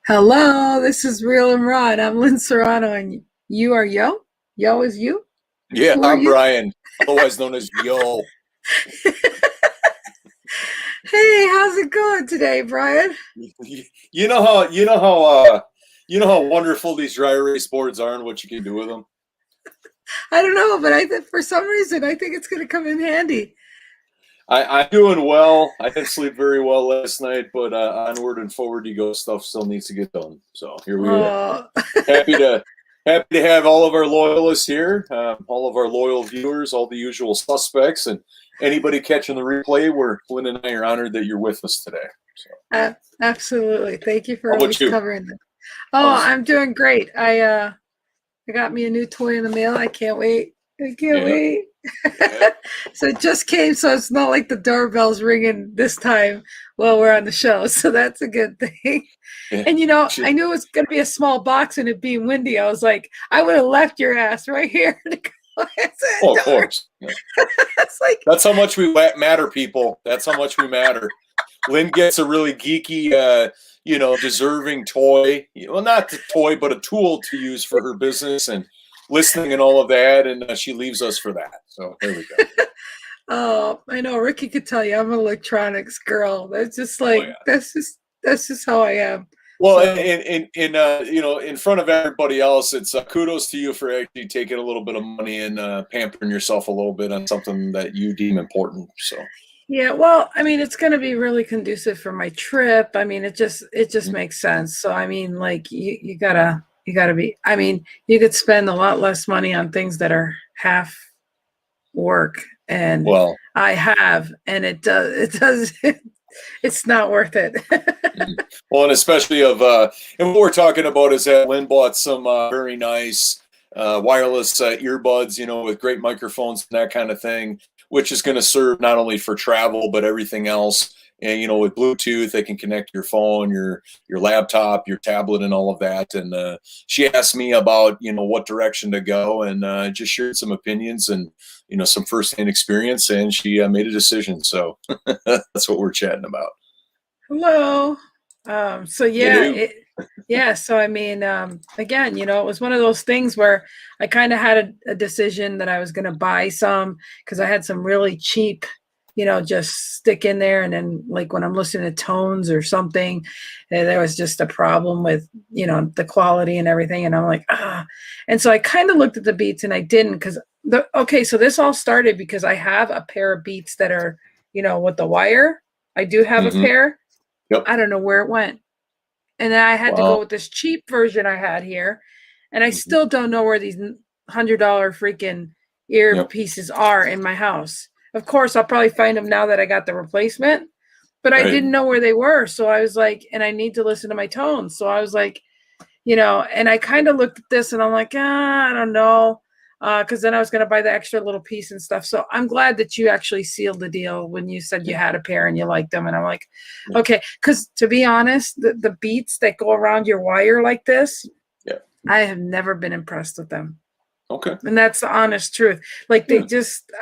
Hello, this is Real and Rod. I'm Lynn Serrano, and you are Yo? Yo is you? Yeah, Who are I'm you? Brian, otherwise known as Yo. Hey, how's it going today, Brian? You know how wonderful these dry erase boards are and what you can do with them. I don't know, but for some reason I think it's going to come in handy. I'm doing well. I didn't sleep very well last night, but onward and forward you go. Stuff still needs to get done. So here we are. Oh, Happy to happy to have all of our loyalists here, all of our loyal viewers, all the usual suspects, and anybody catching the replay. Where Lynn and I are honored that you're with us today. So, absolutely. Thank you how for about always you? covering them. Oh, How's I'm doing great. I got me a new toy in the mail. I can't wait. I can't yeah, wait. yeah. So it just came, so it's not like the doorbell's ringing this time while we're on the show. So that's a good thing. Yeah. And I knew it was going to be a small box and it being windy. I was like, I would have left your ass right here to go answer that Oh, of door. course. Yeah. It's like, That's how much we matter, people. That's how much we matter. Lynn gets a really geeky, deserving toy. Well, not the toy, but a tool to use for her business and listening and all of that. And she leaves us for that. So there we go. oh, I know Ricky could tell you I'm an electronics girl. That's just Oh like, yeah. that's just how I am. Well, So in front of everybody else, it's kudos to you for actually taking a little bit of money and pampering yourself a little bit on something that you deem important. So yeah, well, I mean, it's going to be really conducive for my trip. I mean, it just mm, makes sense. So, I mean, like you gotta be. I mean, you could spend a lot less money on things that are half work, and well. I have, and it does. It's not worth it. Mhm. Well, and especially and what we're talking about is that Lynn bought some very nice wireless earbuds, with great microphones and that kind of thing, which is going to serve not only for travel but everything else. And with Bluetooth, they can connect your phone, your laptop, your tablet, and all of that. And she asked me about what direction to go, and just shared some opinions and some firsthand experience, and she made a decision. So that's what we're chatting about. Hello. So You yeah, do. yeah. So I mean, again, it was one of those things where I kind of had a decision that I was going to buy some because I had some really cheap, just stick in there, and then like when I'm listening to tones or something, there was just a problem with the quality and everything, and I'm like, ah. And so I kind of looked at the Beats and I didn't because okay, so this all started because I have a pair of Beats that are, with the wire. I do have a Hmm. pair. Yep. I don't know where it went. And then I had to go Wow. with this cheap version I had here. And I Hmm. still don't know where these $100 freaking Yep. earpieces are in my house. Of course, I'll probably find them now that I got the replacement, but I Right. didn't know where they were. So I was like, and I need to listen to my tones. So I was like, and I kind of looked at this and I'm like, I don't know. Because then I was going to buy the extra little piece and stuff. So I'm glad that you actually sealed the deal when you said you Yeah. had a pair and you liked them. And I'm like, Yeah. okay. Because to be honest, the beats that go around your wire like this, Yeah. I have never been impressed with them. Okay. And that's the honest truth. Like Yeah.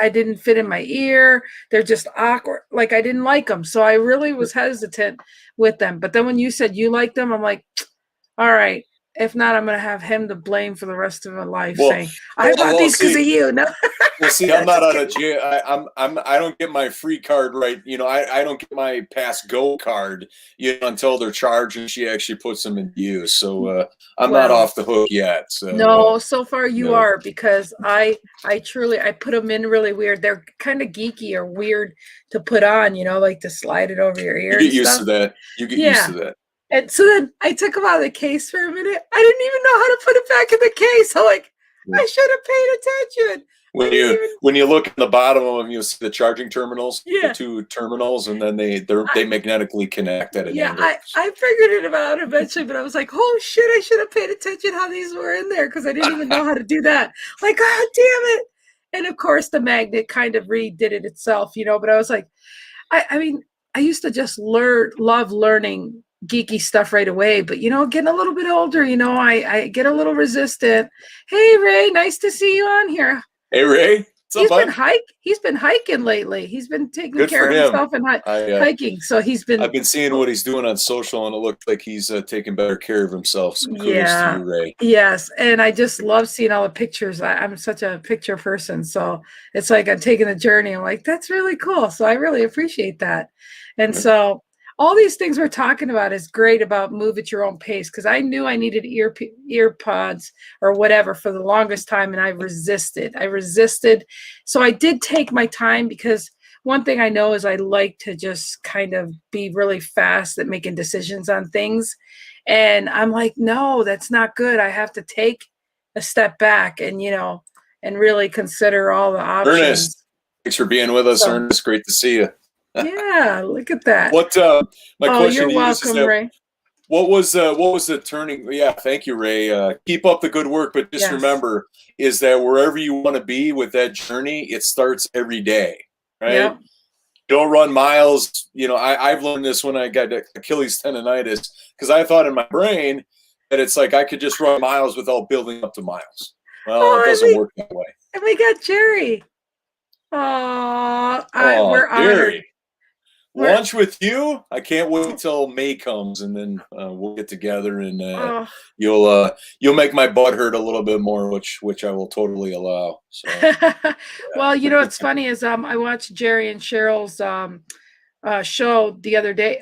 I didn't fit in my ear. They're just awkward. Like I didn't like them. So I really Sure. was hesitant with them. But then when you said you liked them, I'm like, all right. If not, I'm gonna have him to blame for the rest of my life, Well, saying, "I well, bought well. these because See, of you." No, I'm not just out of kidding. jail. I don't get my free card right. I don't get my pass go card, until they're charged and she actually puts them in use. So I'm not Well, off the hook yet. So no, so far you no, are because I truly I put them in really weird. They're kind of geeky or weird to put on, like to slide it over your you ear get and used to stuff. that. You get used to Yeah, that. and so then I took them out of the case for a minute. I didn't even know how to put it back in the case. I'm like, Yeah. I should have paid attention. I When didn't you even. when you look at the bottom of them, you'll see the charging terminals, the Yeah, two terminals, and then I, they magnetically connect at an yeah, angle. I figured it out eventually, but I was like, oh shit, I should have paid attention how these were in there because I didn't even know how to do that. Like, oh damn it. And of course the magnet kind of redid it itself, but I was like, I mean, I used to just love learning geeky stuff right away, but getting a little bit older, I get a little resistant. Hey Ray, nice to see you on here. Hey Ray. What's up, bud? He's been hiking lately. He's been taking Good care for of him. himself and hiking. So he's been. I've been seeing what he's doing on social, and it looks like he's taking better care of himself. So kudos to you, Ray. Yes, and I just love seeing all the pictures. I'm such a picture person, so it's like I'm taking the journey. I'm like, that's really cool. So I really appreciate that. And so all these things we're talking about is great about move at your own pace, because I knew I needed ear pods or whatever for the longest time, and I resisted. So I did take my time, because one thing I know is I like to just kind of be really fast at making decisions on things. And I'm like, no, that's not good. I have to take a step back and, and really consider all the options. Ernest, thanks for being with us, So, Ernest. Great to see you. Yeah, look at that. What my question you're to you is welcome, that Ray. what was the turning? Yeah, thank you, Ray. Keep up the good work, but just remember is that wherever you want to be with that journey, it starts every day, right? Yep. Don't run miles. I've learned this when I got Achilles tendonitis, because I thought in my brain that it's like I could just run miles without building up to miles. Well, it doesn't work that way. And we got Jerry. We're honored. Jerry. Lunch with you. I can't wait till May comes, and then we'll get together, and you'll make my butt hurt a little bit more, which I will totally allow. So. Well, what's funny is I watched Jerry and Cheryl's show the other day,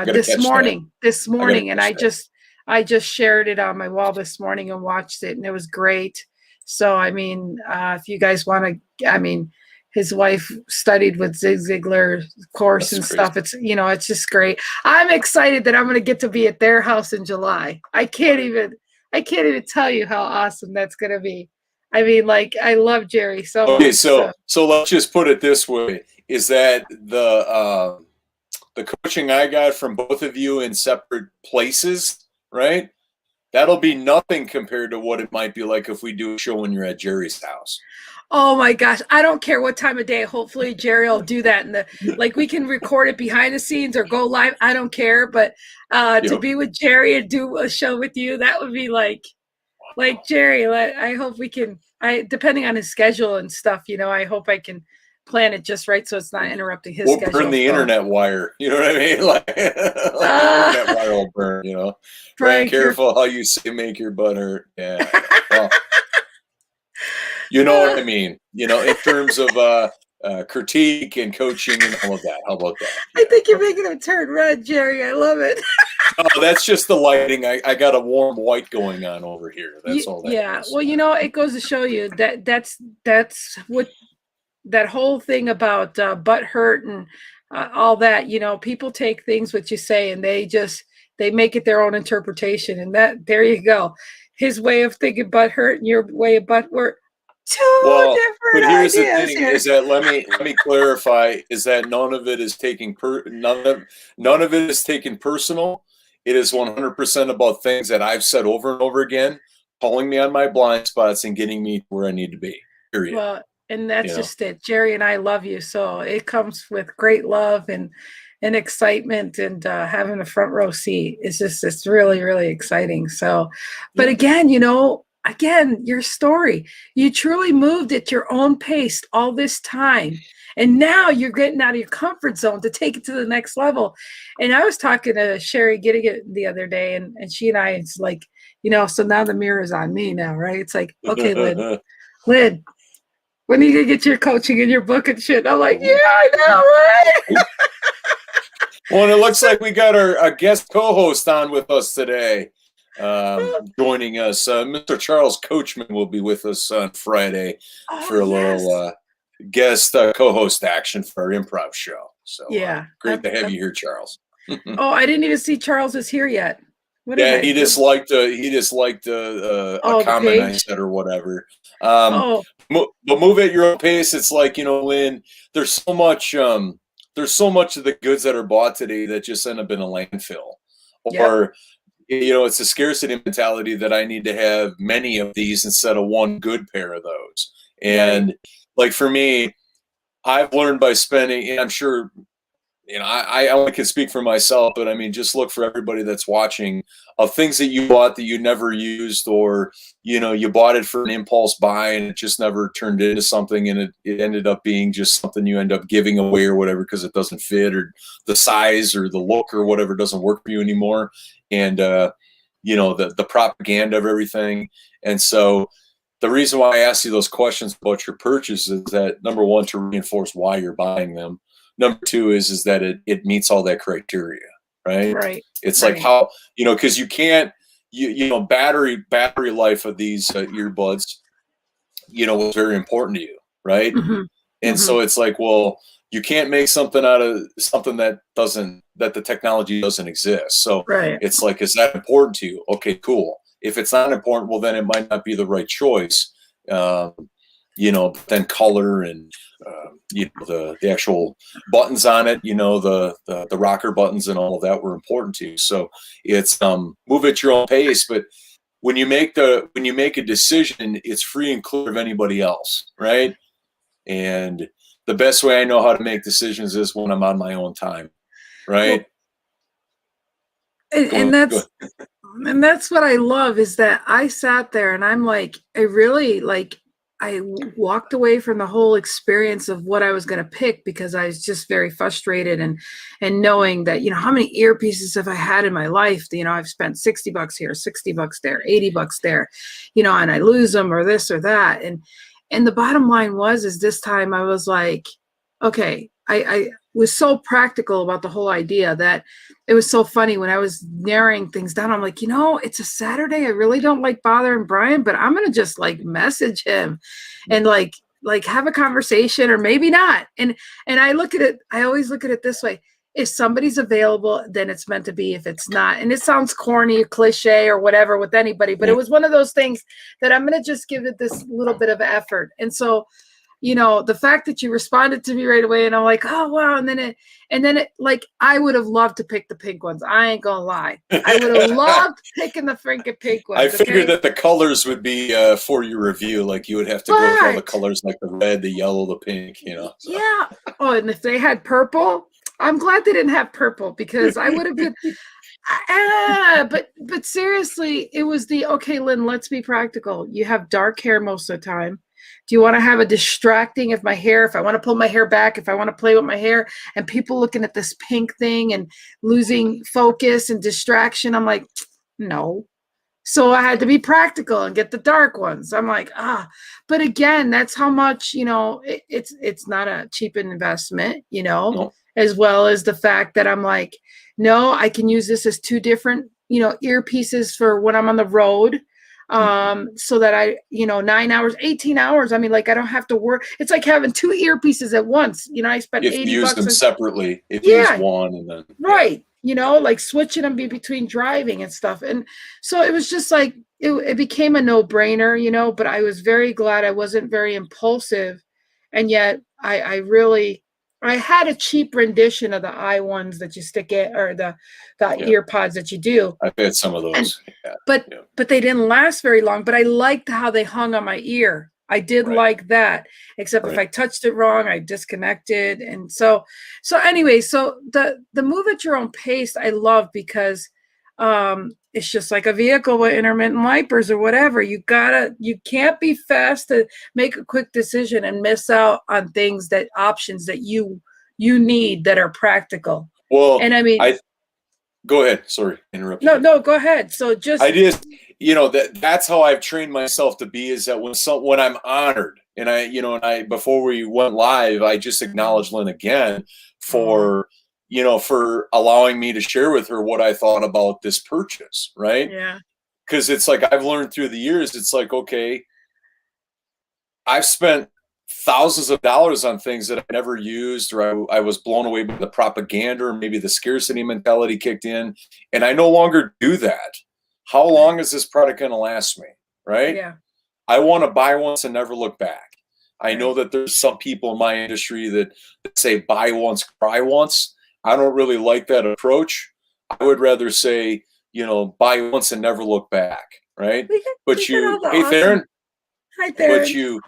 this morning, and I just shared it on my wall this morning and watched it, and it was great. So I mean, if you guys want to, his wife studied with Zig Ziglar's course and stuff. It's, it's just great. I'm excited that I'm going to get to be at their house in July. I can't even tell you how awesome that's going to be. I love Jerry so much. Okay, so let's just put it this way: is that the coaching I got from both of you in separate places, right? That'll be nothing compared to what it might be like if we do a show when you're at Jerry's house. Oh my gosh. I don't care what time of day. Hopefully Jerry will do that. We can record it behind the scenes or go live. I don't care. But to be with Jerry and do a show with you, that would be like Jerry. I hope we can, depending on his schedule and stuff, I hope I can plan it just right so it's not interrupting his schedule. We'll burn the internet wire. You know what I mean? Like the internet wire will burn, Right, careful how you say make your butt hurt. Yeah. Well, you know what I mean? In terms of critique and coaching and all of that. How about that? I think you're making him turn red, Jerry. I love it. Oh, that's just the lighting. I got a warm white going on over here. That's all that is. Well, it goes to show you that's what that whole thing about butt hurt and all that. People take things what you say and they make it their own interpretation. And there you go. His way of thinking butt hurt and your way of butt hurt. Two different but here's the thing: here. is that let me clarify: is that none of it is taking none of it is taken personal. It is 100% about things that I've said over and over again, calling me on my blind spots and getting me where I need to be. Period. Well, and that's just it. Jerry and I love you, so it comes with great love and excitement, and having a front row seat. It's really, really exciting. So, but again, your story, you truly moved at your own pace all this time. And now you're getting out of your comfort zone to take it to the next level. And I was talking to Sherry getting it the other day, and she and I, it's like, so now the mirror's on me now, right? It's like, okay, Lynn, when are you going to get your coaching and your book and shit? And I'm like, yeah, I know, right? Well, and it looks like we got our guest co-host on with us today. Joining us, Mr. Charles Coachman will be with us on Friday for a little guest co-host action for our improv show. So great to have you here, Charles. I didn't even see Charles is here yet. He just liked a comment I said or whatever. But move at your own pace. It's like, Lynn, there's so much of the goods that are bought today that just end up in a landfill, or it's a scarcity mentality that I need to have many of these instead of one good pair of those. And like for me, I've learned by spending, and I'm sure I only can speak for myself, but I mean, just look for everybody that's watching of things that you bought that you never used, or, you bought it for an impulse buy and it just never turned into something, and it ended up being just something you end up giving away or whatever, because it doesn't fit, or the size or the look or whatever doesn't work for you anymore. And, the propaganda of everything. And so the reason why I asked you those questions about your purchase is that, number one, to reinforce why you're buying them. Number two is that it meets all that criteria, right? Right. It's Right. like how, because you can't, battery life of these earbuds, was very important to you, right? Mm-hmm. And Mm-hmm. so it's like, well, you can't make something out of something that the technology doesn't exist. So Right. it's like, is that important to you? Okay, cool. If it's not important, well, then it might not be the right choice. But then color and the actual buttons on it, the rocker buttons and all of that were important to you. So it's move at your own pace. But when you make a decision, it's free and clear of anybody else, right? And the best way I know how to make decisions is when I'm on my own time, right? Well, and that's what I love, is that I sat there and I'm like, I walked away from the whole experience of what I was going to pick, because I was just very frustrated, and knowing that, how many earpieces have I had in my life? I've spent $60 here, $60 there, $80 there, and I lose them, or this or that. And the bottom line is this time I was like, okay, I was so practical about the whole idea that it was so funny when I was narrowing things down. I'm like, it's a Saturday. I really don't like bothering Brian, but I'm going to just message him and have a conversation, or maybe not. And I always look at it this way. If somebody's available, then it's meant to be. If it's not, and it sounds corny, cliche, or whatever with anybody, but it was one of those things that I'm going to just give it this little bit of effort. And so, the fact that you responded to me right away, and I'm like, oh wow. And then it I would have loved to pick the pink ones. I ain't gonna lie. I would have loved picking the freaking pink ones. I figured that the colors would be for your review. Like, you would have to go with all the colors, like the red, the yellow, the pink, so. Yeah. Oh, and if they had purple, I'm glad they didn't have purple, because I would have been but seriously, it was okay, Lynn, let's be practical. You have dark hair most of the time. Do you want to have a distracting of my hair? If I want to pull my hair back, if I want to play with my hair, and people looking at this pink thing and losing focus and distraction, I'm like, no. So I had to be practical and get the dark ones. I'm like, but again, that's how much, it's not a cheap investment, No. as well as the fact that I'm like, no, I can use this as two different, earpieces for when I'm on the road. So that I, 9 hours, 18 hours. I mean, I don't have to work. It's like having two earpieces at once. I spent if you use them separately, if you use one and then. Right. Switching them between driving and stuff. And so it was just it became a no-brainer, but I was very glad I wasn't very impulsive. And yet I had a cheap rendition of the i1s that you stick it, or the ear pods that you do. I've had some of those. But they didn't last very long. But I liked how they hung on my ear. I did like that, except if I touched it wrong, I disconnected. And so anyway, so the move at your own pace, I love, because it's just like a vehicle with intermittent wipers or whatever. You can't be fast to make a quick decision and miss out on options that you need that are practical. Well, and I mean, go ahead. Sorry, interrupt. No, go ahead. So that's how I've trained myself to be, is that when I'm honored, and I before we went live, I just acknowledged Lynn again for allowing me to share with her what I thought about this purchase, right? Yeah. Because it's like, I've learned through the years, it's like, okay, I've spent thousands of dollars on things that I never used, or I was blown away by the propaganda, or maybe the scarcity mentality kicked in, and I no longer do that. How long is this product going to last me, right? Yeah. I want to buy once and never look back. I know that there's some people in my industry that say buy once, cry once. I don't really like that approach. I would rather say, buy once and never look back, right? Hey, Theron. Hi, Theron.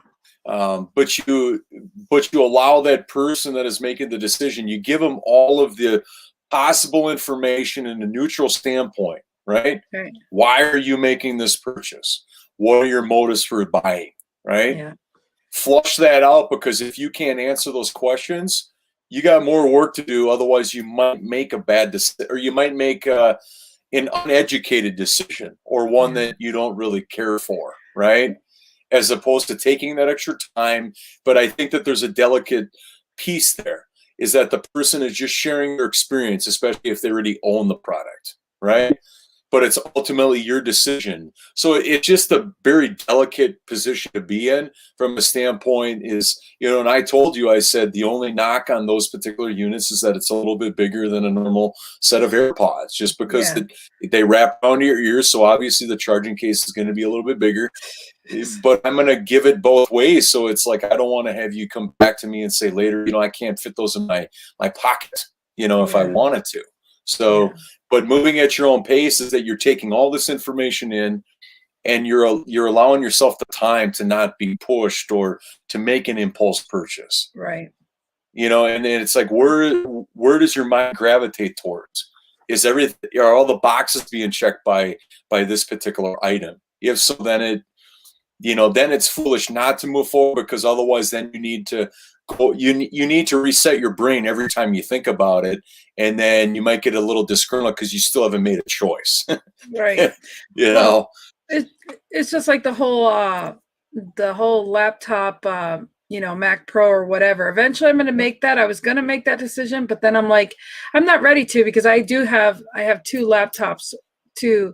But you allow that person that is making the decision, you give them all of the possible information in a neutral standpoint, right? Right. Why are you making this purchase? What are your motives for buying, right? Yeah. Flush that out, because if you can't answer those questions, you got more work to do. Otherwise, you might make a bad decision, or you might make an uneducated decision, or one that you don't really care for, right? As opposed to taking that extra time. But I think that there's a delicate piece there, is that the person is just sharing their experience, especially if they already own the product, right? But it's ultimately your decision. So it's just a very delicate position to be in from a standpoint is, and I told you, I said, the only knock on those particular units is that it's a little bit bigger than a normal set of AirPods, just because they wrap around your ears. So obviously the charging case is going to be a little bit bigger, but I'm going to give it both ways. So it's like, I don't want to have you come back to me and say later, I can't fit those in my pocket, if I wanted to. So, but moving at your own pace is that you're taking all this information in, and you're allowing yourself the time to not be pushed or to make an impulse purchase. Right. And it's like, where does your mind gravitate towards? Are all the boxes being checked by this particular item? If so, then then it's foolish not to move forward, because otherwise then you need to reset your brain every time you think about it, and then you might get a little disgruntled because you still haven't made a choice. Right. It's just like the whole laptop, Mac Pro or whatever. Eventually I'm going to make that. I was going to make that decision, but then I'm like, I'm not ready to, because I have 2 laptops, 2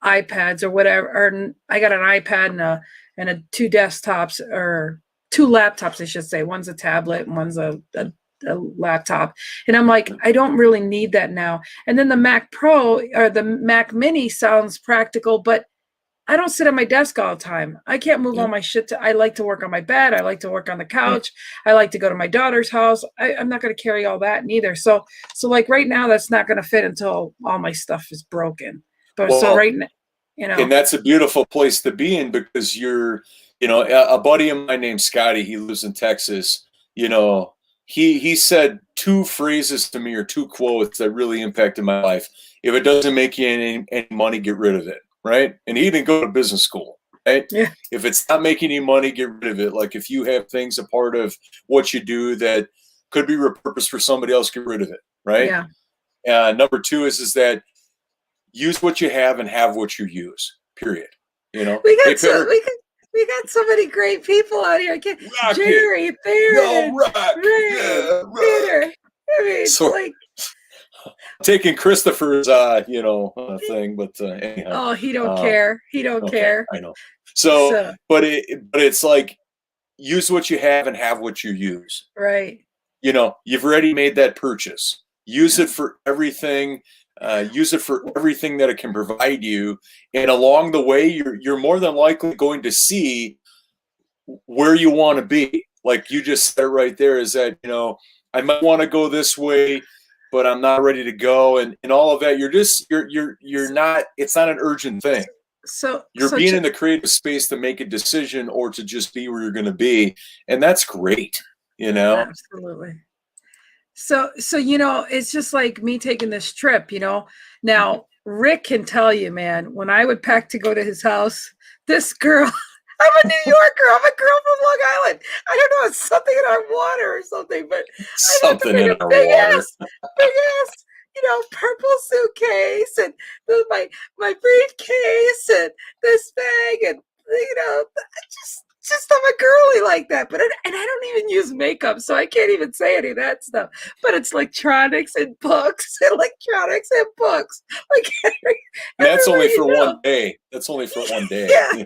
iPads or whatever, or I got an iPad and 2 desktops, or 2 laptops, I should say. One's a tablet and one's a laptop. And I'm like, I don't really need that now. And then the Mac Pro or the Mac Mini sounds practical, but I don't sit at my desk all the time. I can't move all my shit. I like to work on my bed. I like to work on the couch. I like to go to my daughter's house. I'm not going to carry all that neither. So like right now, that's not going to fit until all my stuff is broken. But so right now, and that's a beautiful place to be in, because you're, a buddy of mine named Scotty, he lives in Texas, he said 2 phrases to me, or 2 quotes that really impacted my life. If it doesn't make you any money, get rid of it. Right. And he didn't go to business school. Right. Yeah. If it's not making you money, get rid of it. Like if you have things a part of what you do that could be repurposed for somebody else, get rid of it. Right. Yeah. Number 2 is that use what you have and have what you use, period. We got so many great people out here. Jerry, Barron, Ray, Peter. I mean, like, taking Christopher's, thing, but anyhow. Oh, he don't care. He don't care. I know. So, but it's like, use what you have and have what you use. Right. You've already made that purchase. Use it for everything. Use it for everything that it can provide you, and along the way, you're more than likely going to see where you want to be. Like you just said right there, is that I might want to go this way, but I'm not ready to go, and all of that. You're not. It's not an urgent thing. So you're being in the creative space to make a decision, or to just be where you're going to be, and that's great. Absolutely. So, it's just like me taking this trip, now Rick can tell you, man, when I would pack to go to his house, this girl, I'm a New Yorker. I'm a girl from Long Island. I don't know. It's something in our water or something, but something in our big water. Big ass, purple suitcase and my briefcase and this bag, and just I'm a girly like that, but I don't even use makeup, so I can't even say any of that stuff. But it's electronics and books. Like that's only for one day. That's only for one day. Yeah.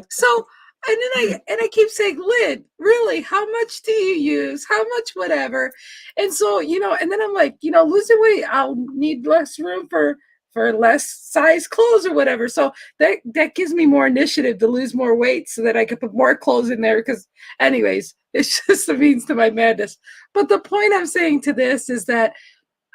So and I keep saying, Lynn, really, how much do you use? How much whatever? And so and then I'm like, losing weight, I'll need less room for less size clothes or whatever. So that gives me more initiative to lose more weight so that I can put more clothes in there. Because anyways, it's just a means to my madness. But the point I'm saying to this is that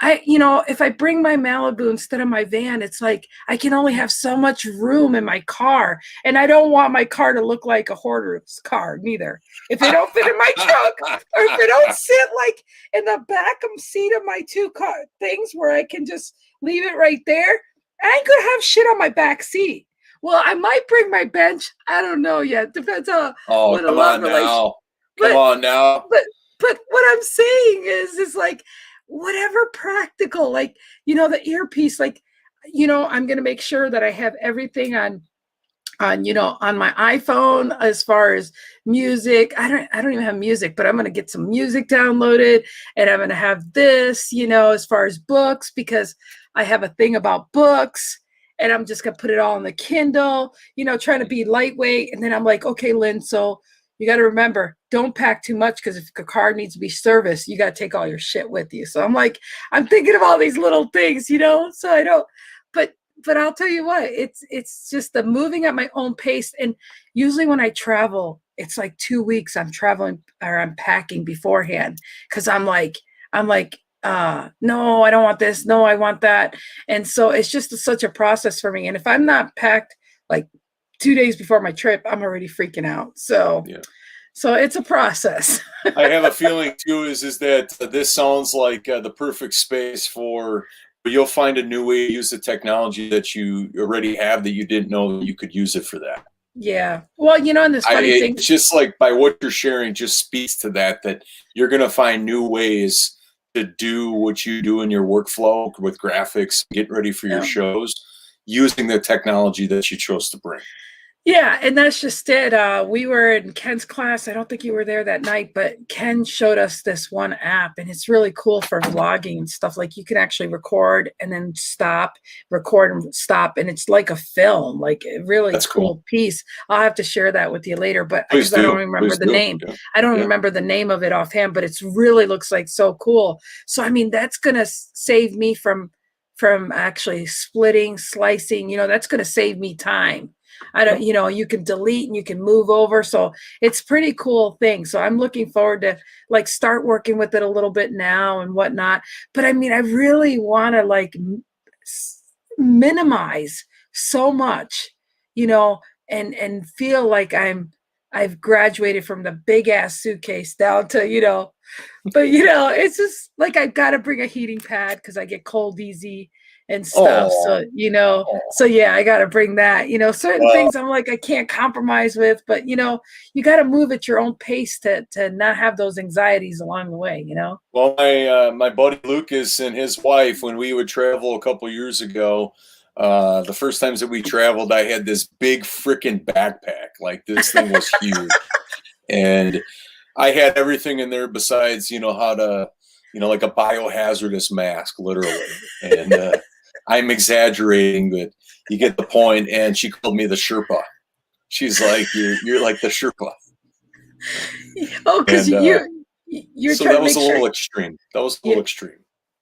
if I bring my Malibu instead of my van, it's like I can only have so much room in my car. And I don't want my car to look like a hoarder's car neither. If it don't fit in my truck, or if it don't sit like in the back seat of my two car things where I can just leave it right there, I ain't gonna have shit on my back seat. Well, I might bring my bench. I don't know yet. Depends on what a come love on relationship. now. Come on now. But what I'm saying is like whatever practical, like, the earpiece, like, I'm going to make sure that I have everything on my iPhone as far as music. I don't even have music, but I'm going to get some music downloaded, and I'm going to have this, as far as books, because I have a thing about books, and I'm just going to put it all on the Kindle, trying to be lightweight. And then I'm like, okay, Lynn, so you got to remember, don't pack too much, because if the car needs to be serviced, you got to take all your shit with you. So I'm like, I'm thinking of all these little things, so I don't, but I'll tell you what, it's just the moving at my own pace. And usually when I travel, it's like 2 weeks I'm traveling or I'm packing beforehand, because I'm like, no, I don't want this. No, I want that. And so it's just such a process for me. And if I'm not packed like 2 days before my trip, I'm already freaking out. So, Yeah. So it's a process. I have a feeling too is that this sounds like the perfect space for. You'll find a new way to use the technology that you already have that you didn't know that you could use it for that. Yeah. Well, and this funny thing, it's just like by what you're sharing just speaks to that you're going to find new ways to do what you do in your workflow with graphics, get ready for your shows, using the technology that you chose to bring. Yeah, and that's just it. We were in Ken's class. I don't think you were there that night, but Ken showed us this one app, and it's really cool for vlogging and stuff. Like, you can actually record and then stop, record and stop, and it's like a film, like a really cool piece. I'll have to share that with you later, but because I don't remember the name. Yeah. I don't remember the name of it offhand, but it's really looks like so cool. So, I mean, that's going to save me from actually splitting, slicing, that's going to save me time. I don't, you can delete and you can move over. So it's pretty cool thing. So I'm looking forward to like start working with it a little bit now and whatnot. But I mean, I really want to like minimize so much, and feel like I've graduated from the big ass suitcase down to, but it's just like I've got to bring a heating pad because I get cold easy and stuff. So, so yeah, I got to bring that, certain things I'm like, I can't compromise with, but you got to move at your own pace to not have those anxieties along the way, Well, my buddy Lucas and his wife, when we would travel a couple years ago, the first times that we traveled, I had this big freaking backpack. Like, this thing was huge. And I had everything in there besides, how to, like a biohazardous mask, literally. And I'm exaggerating, but you get the point. And she called me the Sherpa. She's like, you're like the Sherpa. Oh, because you're so trying that to was make a sure little extreme. That was a little extreme.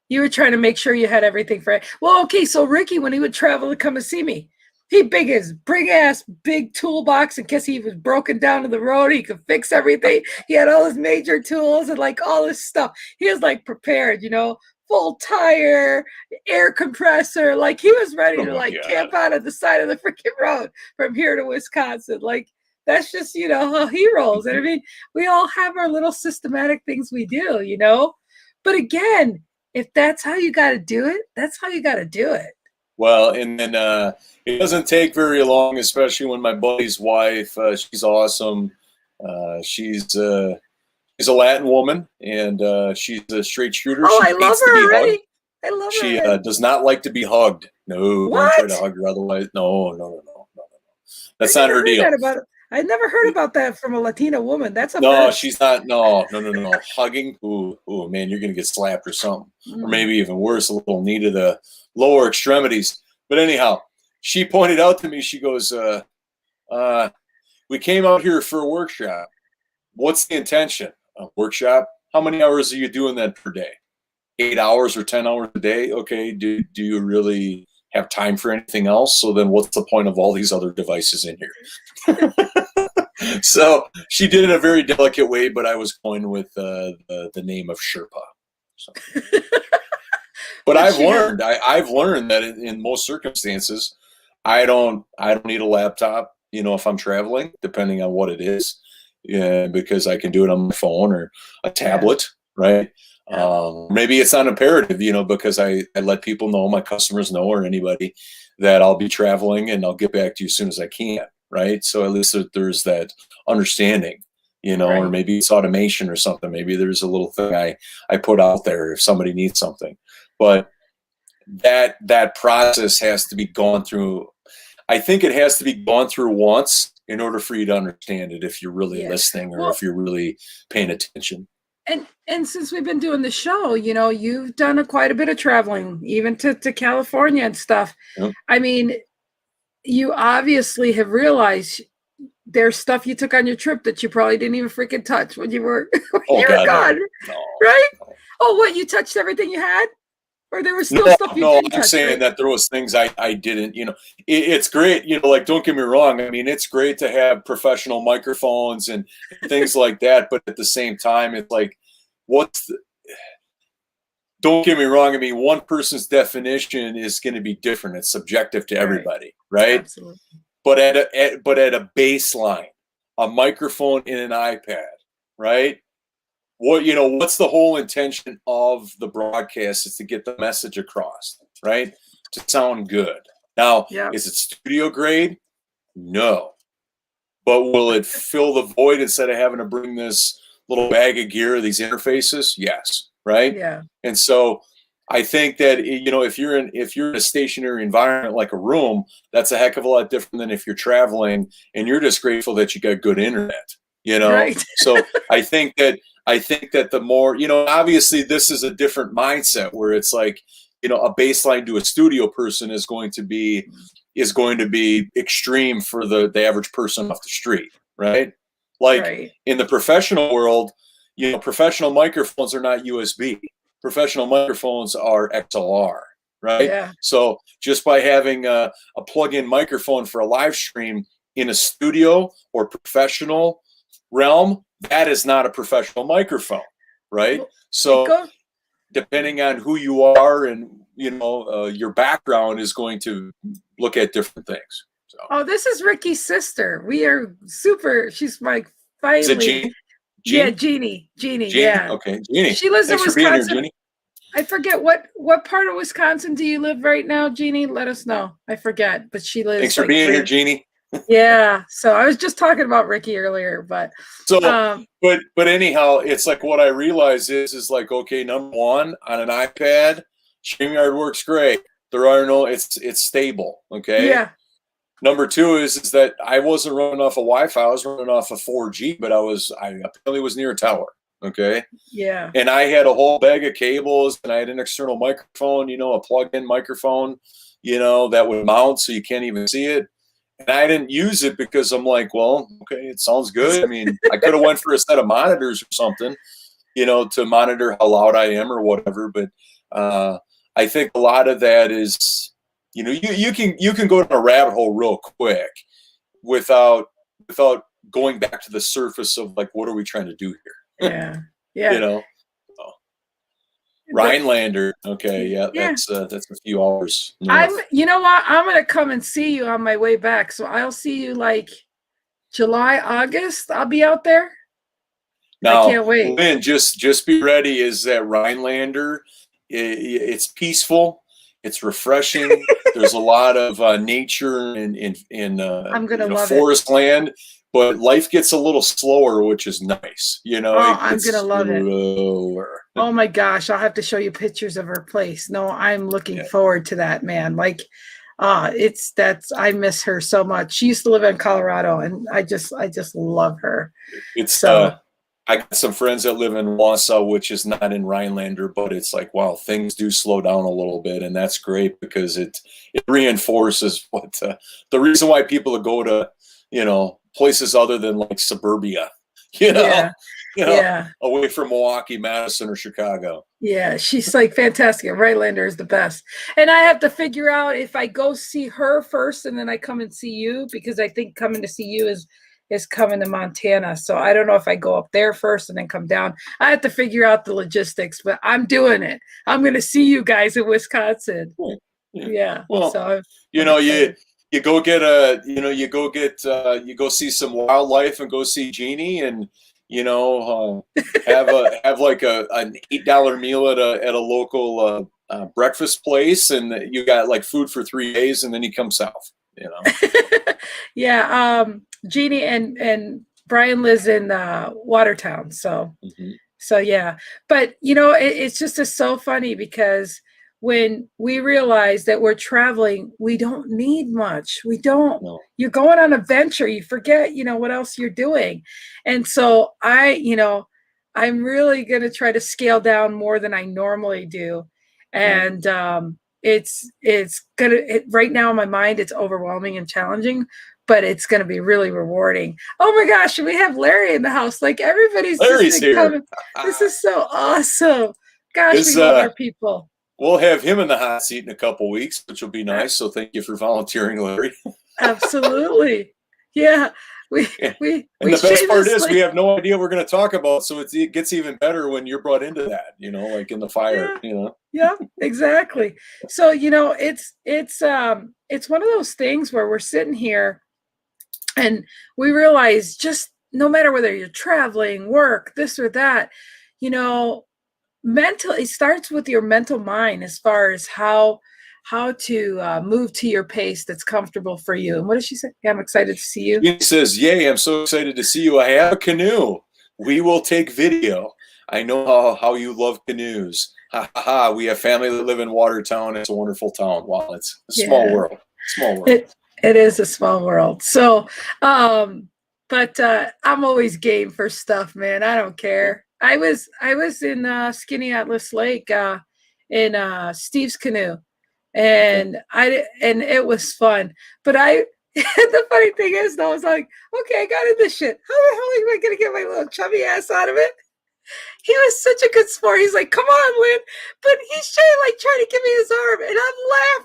You were trying to make sure you had everything for it. Well, okay, so Ricky, when he would travel to come and see me, he big ass big toolbox in case he was broken down to the road. He could fix everything. He had all his major tools and like all this stuff. He was like prepared, full tire, air compressor. Like, he was ready to camp out at the side of the freaking road from here to Wisconsin. Like, that's just, how he rolls. And I mean, we all have our little systematic things we do, but again, if that's how you got to do it, that's how you got to do it. Well, and then it doesn't take very long, especially when my buddy's wife, she's awesome. She's a Latin woman, and she's a straight shooter. Oh, she I love her already. I love her. She does not like to be hugged. No, what? Don't try to hug her otherwise. No. That's not her deal. I never heard about that from a Latina woman. That's a no, first. She's not. No. Hugging. Ooh, man, you're gonna get slapped or something, or maybe even worse, a little knee to the lower extremities. But anyhow, she pointed out to me. She goes, "We came out here for a workshop. What's the intention? A workshop? How many hours are you doing that per day? 8 hours or 10 hours a day? Okay. Do you really have time for anything else? So then what's the point of all these other devices in here?" So she did it in a very delicate way, but I was going with the name of Sherpa. So. But I've learned that in most circumstances, I don't need a laptop, if I'm traveling, depending on what it is. Yeah, because I can do it on my phone or a tablet, right? Maybe it's not imperative, because I let people know, my customers know, or anybody, that I'll be traveling and I'll get back to you as soon as I can, right? So at least there's that understanding, or maybe it's automation or something. Maybe there's a little thing I put out there if somebody needs something. But that process has to be gone through. I think it has to be gone through once in order for you to understand it, if you're really listening, or if you're really paying attention. And since we've been doing the show, you've done quite a bit of traveling, even to California and stuff. Yep. I mean, you obviously have realized there's stuff you took on your trip that you probably didn't even freaking touch when you were gone, right? No. Oh, what, you touched everything you had? Or there was still stuff you didn't touch? I'm saying that there was things I didn't, it's great, like, don't get me wrong. I mean, it's great to have professional microphones and things like that. But at the same time, it's like, don't get me wrong. I mean, one person's definition is going to be different. It's subjective to everybody, right? Absolutely. But at a baseline, a microphone in an iPad, right? What's the whole intention of the broadcast? Is to get the message across, right? To sound good. Now, is it studio grade? No. But will it fill the void instead of having to bring this little bag of gear, these interfaces? Yes. Right? Yeah. And so I think that, if you're in a stationary environment like a room, that's a heck of a lot different than if you're traveling and you're just grateful that you got good internet, Right. So I think that the more, obviously this is a different mindset where it's like, a baseline to a studio person is going to be extreme for the average person off the street, right? Like in the professional world, professional microphones are not USB. Professional microphones are XLR, right? Yeah. So just by having a plug-in microphone for a live stream in a studio or professional realm, that is not a professional microphone, right? So depending on who you are and your background is going to look at different things. So. Oh, this is Ricky's sister. We are super. She's my finally. Is it Jean? Yeah, Jeannie. Yeah. Okay, Jeannie. She lives in Wisconsin. For being here, Jeannie. I forget what part of Wisconsin do you live right now, Jeannie? Let us know. I forget, but she lives. Thanks for being here, Jeannie. Yeah. So I was just talking about Ricky earlier, but but anyhow, it's like what I realize is like, okay, number one, on an iPad, StreamYard works great. There are it's stable. Okay. Yeah. Number two is that I wasn't running off of Wi-Fi. I was running off of 4G, but I apparently was near a tower. Okay. Yeah. And I had a whole bag of cables, and I had an external microphone, a plug-in microphone, that would mount so you can't even see it. And I didn't use it because I'm like, well, okay, it sounds good. I mean, I could have went for a set of monitors or something, to monitor how loud I am or whatever. But I think a lot of that is, you can go down a rabbit hole real quick without going back to the surface of like, what are we trying to do here? Yeah. Yeah. Rhinelander. Okay. Yeah. That's a few hours. You know what? I'm going to come and see you on my way back. So I'll see you like July, August. I'll be out there. Now, I can't wait. Lynn, just be ready. Is that Rhinelander? It's peaceful. It's refreshing. There's a lot of nature in I'm gonna love forest land, but life gets a little slower, which is nice. I'm gonna love it. Oh my gosh, I'll have to show you pictures of her place. No, I'm looking forward to that, man. Like, I miss her so much. She used to live in Colorado, and I just love her. It's so. I got some friends that live in Wausau, which is not in Rhinelander, but it's like, wow, things do slow down a little bit. And that's great because it reinforces what the reason why people go to, places other than like suburbia, away from Milwaukee, Madison, or Chicago. Yeah, she's like fantastic. Rhinelander is the best. And I have to figure out if I go see her first and then I come and see you, because I think coming to see you is is coming to Montana. So I don't know if I go up there first and then come down. I have to figure out the logistics, but I'm doing it. I'm going to see you guys in Wisconsin. Yeah. Well, so you know, you go get you go see some wildlife and go see Jeannie, and you know, have like an $8 meal at a local breakfast place, and you got like food for 3 days, and then you come south. You know. Yeah. Jeannie and Brian lives in Watertown, so so yeah. But you know, it's just so funny because when we realize that we're traveling, we don't need much. We don't. No. You're going on a venture. You forget, you know, what else you're doing. And so I'm really going to try to scale down more than I normally do. And it's gonna right now in my mind, it's overwhelming and challenging, but it's going to be really rewarding. Oh my gosh, we have Larry in the house. Like everybody's Larry's just here. coming. This is so awesome. Gosh, we love our people. We'll have him in the hot seat in a couple weeks, which will be nice. So thank you for volunteering, Larry. Absolutely. Yeah. And the best part is we have no idea what we're going to talk about. So it gets even better when you're brought into that, you know, like in the fire, you know? Yeah, exactly. So, you know, it's one of those things where we're sitting here and we realize just no matter whether you're traveling, work, this or that, you know, it starts with your mental mind as far as how to move to your pace that's comfortable for you. And what does she say? Yeah, I'm excited to see you. He says, yay, I'm so excited to see you. I have a canoe. We will take video. I know how you love canoes. Ha ha ha. We have family that live in Watertown. It's a wonderful town. Wow, it's a small world. Small world. It is a small world. So, but I'm always game for stuff, man. I don't care. I was in Skinny Atlas Lake in Steve's canoe, and it was fun. But the funny thing is, though, I was like, okay, I got in this shit. How the hell am I gonna get my little chubby ass out of it? He was such a good sport. He's like, come on, Lynn. But he's trying to give me his arm, and I'm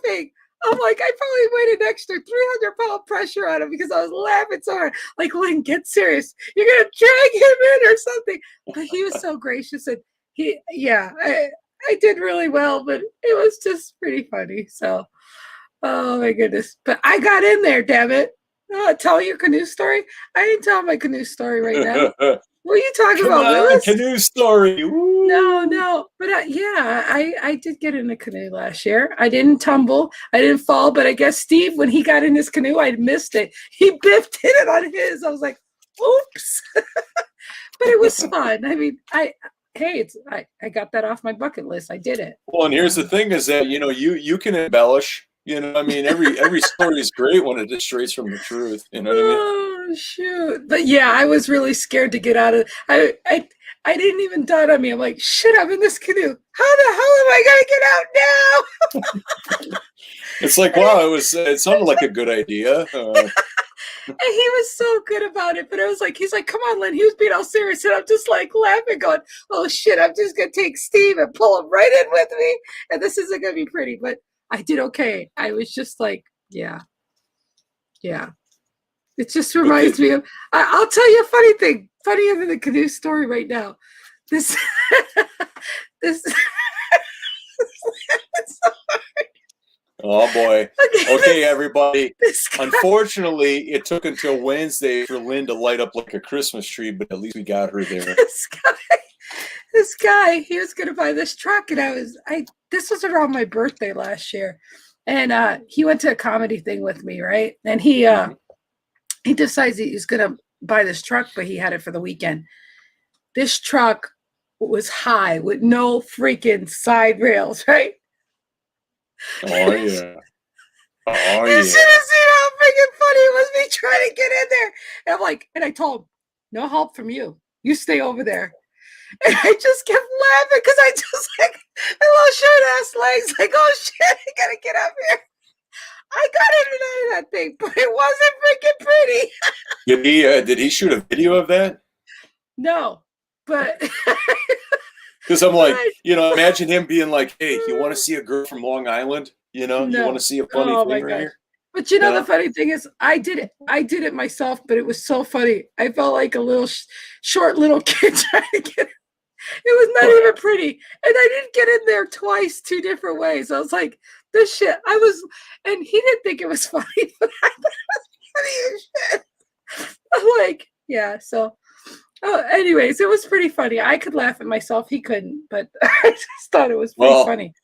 laughing. I'm like, I probably weighed an extra 300-pound pressure on him because I was laughing so hard. Like, Lynn, get serious. You're going to drag him in or something. But he was so gracious. And I did really well, but it was just pretty funny. So, oh my goodness. But I got in there, damn it. Tell your canoe story? I didn't tell my canoe story right now. What are you talking about, Lewis? Canoe story. Woo. No. But I did get in a canoe last year. I didn't tumble. I didn't fall. But I guess Steve, when he got in his canoe, I missed it. He hit it on his. I was like, oops. But it was fun. I mean, I got that off my bucket list. I did it. Well, and here's the thing is that, you know, you can embellish. You know, I mean, every story is great when it is straight from the truth. You know what I mean? Oh shoot! But yeah, I was really scared to get out of. I didn't even dawn on me. I'm like, shit! I'm in this canoe. How the hell am I gonna get out now? It's like, wow! It sounded like a good idea. And he was so good about it. But I was like, he's like, come on, Lynn. He was being all serious, and I'm just like laughing, going, oh shit! I'm just gonna take Steve and pull him right in with me, and this isn't gonna be pretty, but. I did okay. I was just like, yeah. It just reminds me of. I'll tell you a funny thing, funnier than the canoe story right now. This. Oh boy. Okay, everybody. Unfortunately, it took until Wednesday for Lynn to light up like a Christmas tree, but at least we got her there. This guy, he was gonna buy this truck, and this was around my birthday last year, and he went to a comedy thing with me, right? And he decides he's gonna buy this truck, but he had it for the weekend. This truck was high with no freaking side rails, right? Oh yeah. You should have seen how freaking funny it was me trying to get in there. And I'm like, and I told him, no help from you. You stay over there. And I just kept laughing because I just like my little short ass legs, like, oh shit, I gotta get up here. I got in and out of that thing, but it wasn't freaking pretty. Did he shoot a video of that? No, but because I'm like, you know, imagine him being like, hey, you want to see a girl from Long Island? You know, you want to see a funny thing right here? But you know, the funny thing is, I did it myself, but it was so funny. I felt like a little short little kid trying to get it. It was not even pretty. And I didn't get in there twice, 2 different ways. I was like, this shit, and he didn't think it was funny, but I thought it was funny as shit. I'm like, yeah, so. Oh, anyways, it was pretty funny. I could laugh at myself. He couldn't, but I just thought it was pretty funny.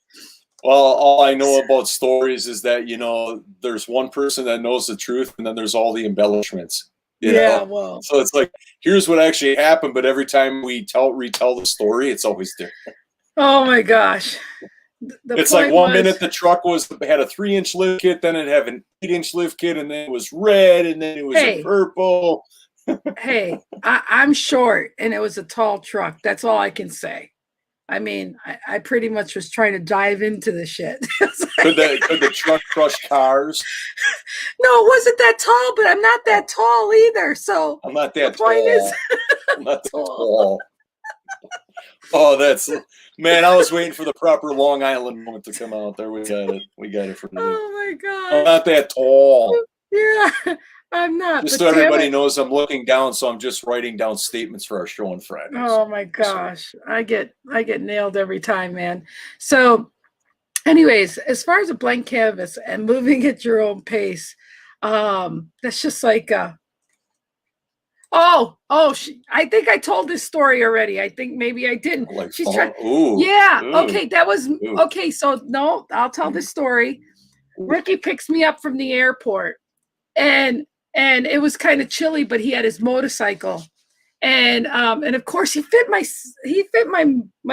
Well, all I know about stories is that, you know, there's one person that knows the truth, and then there's all the embellishments. You know? Well. So it's like, here's what actually happened, but every time we retell the story, it's always different. Oh my gosh. It's like one minute the truck had a 3-inch lift kit, then it had an 8-inch lift kit, and then it was red, and then it was a purple. Hey, I'm short, and it was a tall truck. That's all I can say. I mean, I pretty much was trying to dive into the shit. Could the truck crush cars? No, it wasn't that tall, but I'm not that tall either. So I'm not that tall. I'm not that tall. Oh, man, I was waiting for the proper Long Island moment to come out. There, we got it. We got it for today. Oh my God. I'm not that tall. Yeah, I'm not. Just so everybody knows, I'm looking down, so I'm just writing down statements for our show on Friday. Oh my gosh. I get nailed every time, man. So anyways, as far as a blank canvas and moving at your own pace, that's just like I think I told this story already. I think maybe I didn't. She's trying. Yeah. Ooh. Okay. That was okay. So no, I'll tell this story. Ricky picks me up from the airport, and it was kind of chilly, but he had his motorcycle, and of course he fit my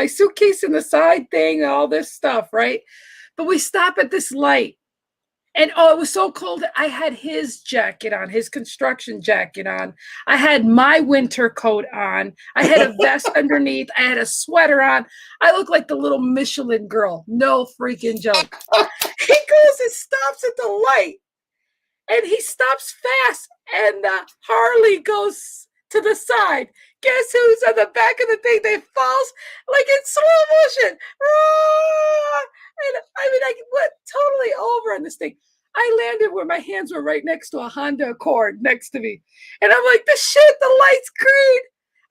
suitcase in the side thing, all this stuff, right? But we stop at this light. And it was so cold. I had his jacket on, his construction jacket on. I had my winter coat on. I had a vest underneath. I had a sweater on. I look like the little Michelin girl. No freaking joke. He goes and stops at the light. And he stops fast. And Harley goes to the side. Guess who's on the back of the thing? They falls like in slow motion. And I mean, I went totally over on this thing. I landed where my hands were right next to a Honda Accord next to me. And I'm like, the light's green.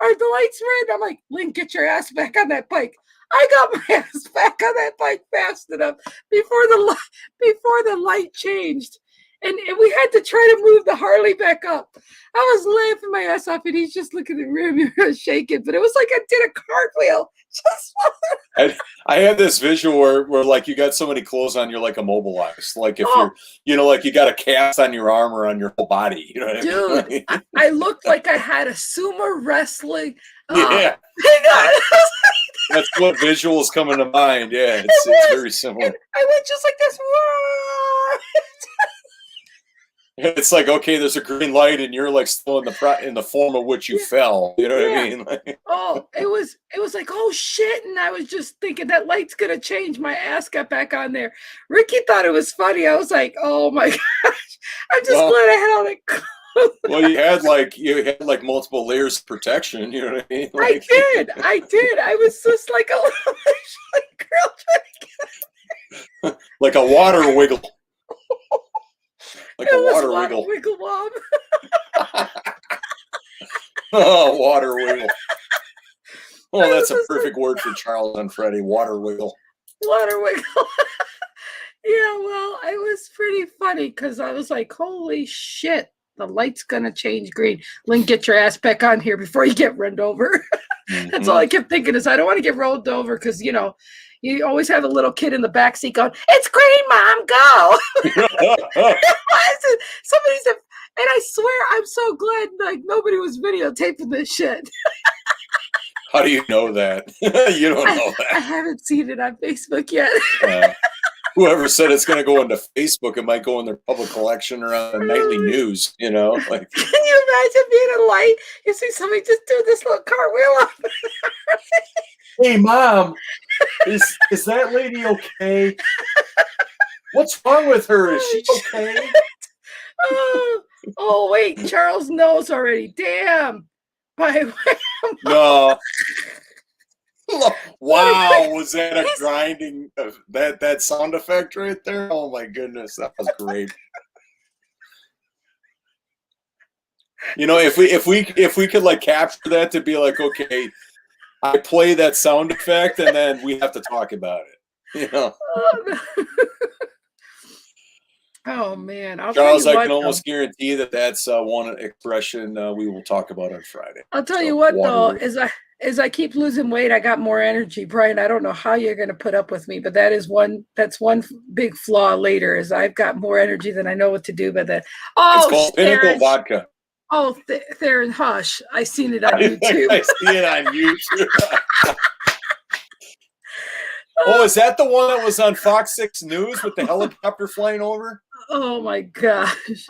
Or the light's red. I'm like, Lynn, get your ass back on that bike. I got my ass back on that bike fast enough before the light changed. And we had to try to move the Harley back up. I was laughing my ass off, and he's just looking at me, shaking. But it was like I did a cartwheel. I had this visual where like you got so many clothes on, you're like immobilized. Like if you're, like you got a cast on your arm or on your whole body. You know what I mean? I looked like I had a sumo wrestling. Yeah. That's what visuals coming to mind. Yeah, it's very similar. And I went just like this. It's like, okay, there's a green light, and you're like still in the form of which you fell. You know what I mean? It was like, oh shit! And I was just thinking that light's gonna change. My ass got back on there. Ricky thought it was funny. I was like, oh my gosh! I'm just glad I had all that clothes. Well, you had like multiple layers of protection. You know what I mean? Like, I did. I was just like a little girl trying to get like a water wiggle. Like a water wiggle. Wiggle wob. Oh, water wiggle. Oh, that's a perfect word for Charles and Freddie. Water wiggle. Water wiggle. Yeah, well, it was pretty funny because I was like, holy shit, the light's going to change green. Lynn, get your ass back on here before you get run over. That's all I kept thinking is I don't want to get rolled over because, you know, you always have a little kid in the backseat going, it's green, Mom, go. Somebody said, and I swear I'm so glad like nobody was videotaping this shit. How do you know that? You don't know that. I haven't seen it on Facebook yet. Whoever said it's going to go into Facebook, it might go in their public collection or on the nightly news, you know? Like, can you imagine being a light? You see somebody just do this little cartwheel up. Hey, Mom, is that lady okay? What's wrong with her? Is she okay? Oh, wait, Charles knows already. Damn. No. Wow, was that a grinding that sound effect right there? Oh my goodness, that was great. You know, if we could like capture that to be like, okay, I play that sound effect and then we have to talk about it. You know, Oh man, I'll tell Charles, you I can what though. almost guarantee that that's one expression we will talk about on Friday. I'll tell you So what though, Waterloo. as I keep losing weight, I got more energy. Brian, I don't know how you're going to put up with me, but that's one big flaw later is I've got more energy than I know what to do with it. It's Oh, called Pinnacle Theron, Vodka. oh, Theron, hush. I seen it on I YouTube. see it on YouTube. Oh, is that the one that was on Fox 6 News with the helicopter flying over? Oh my gosh.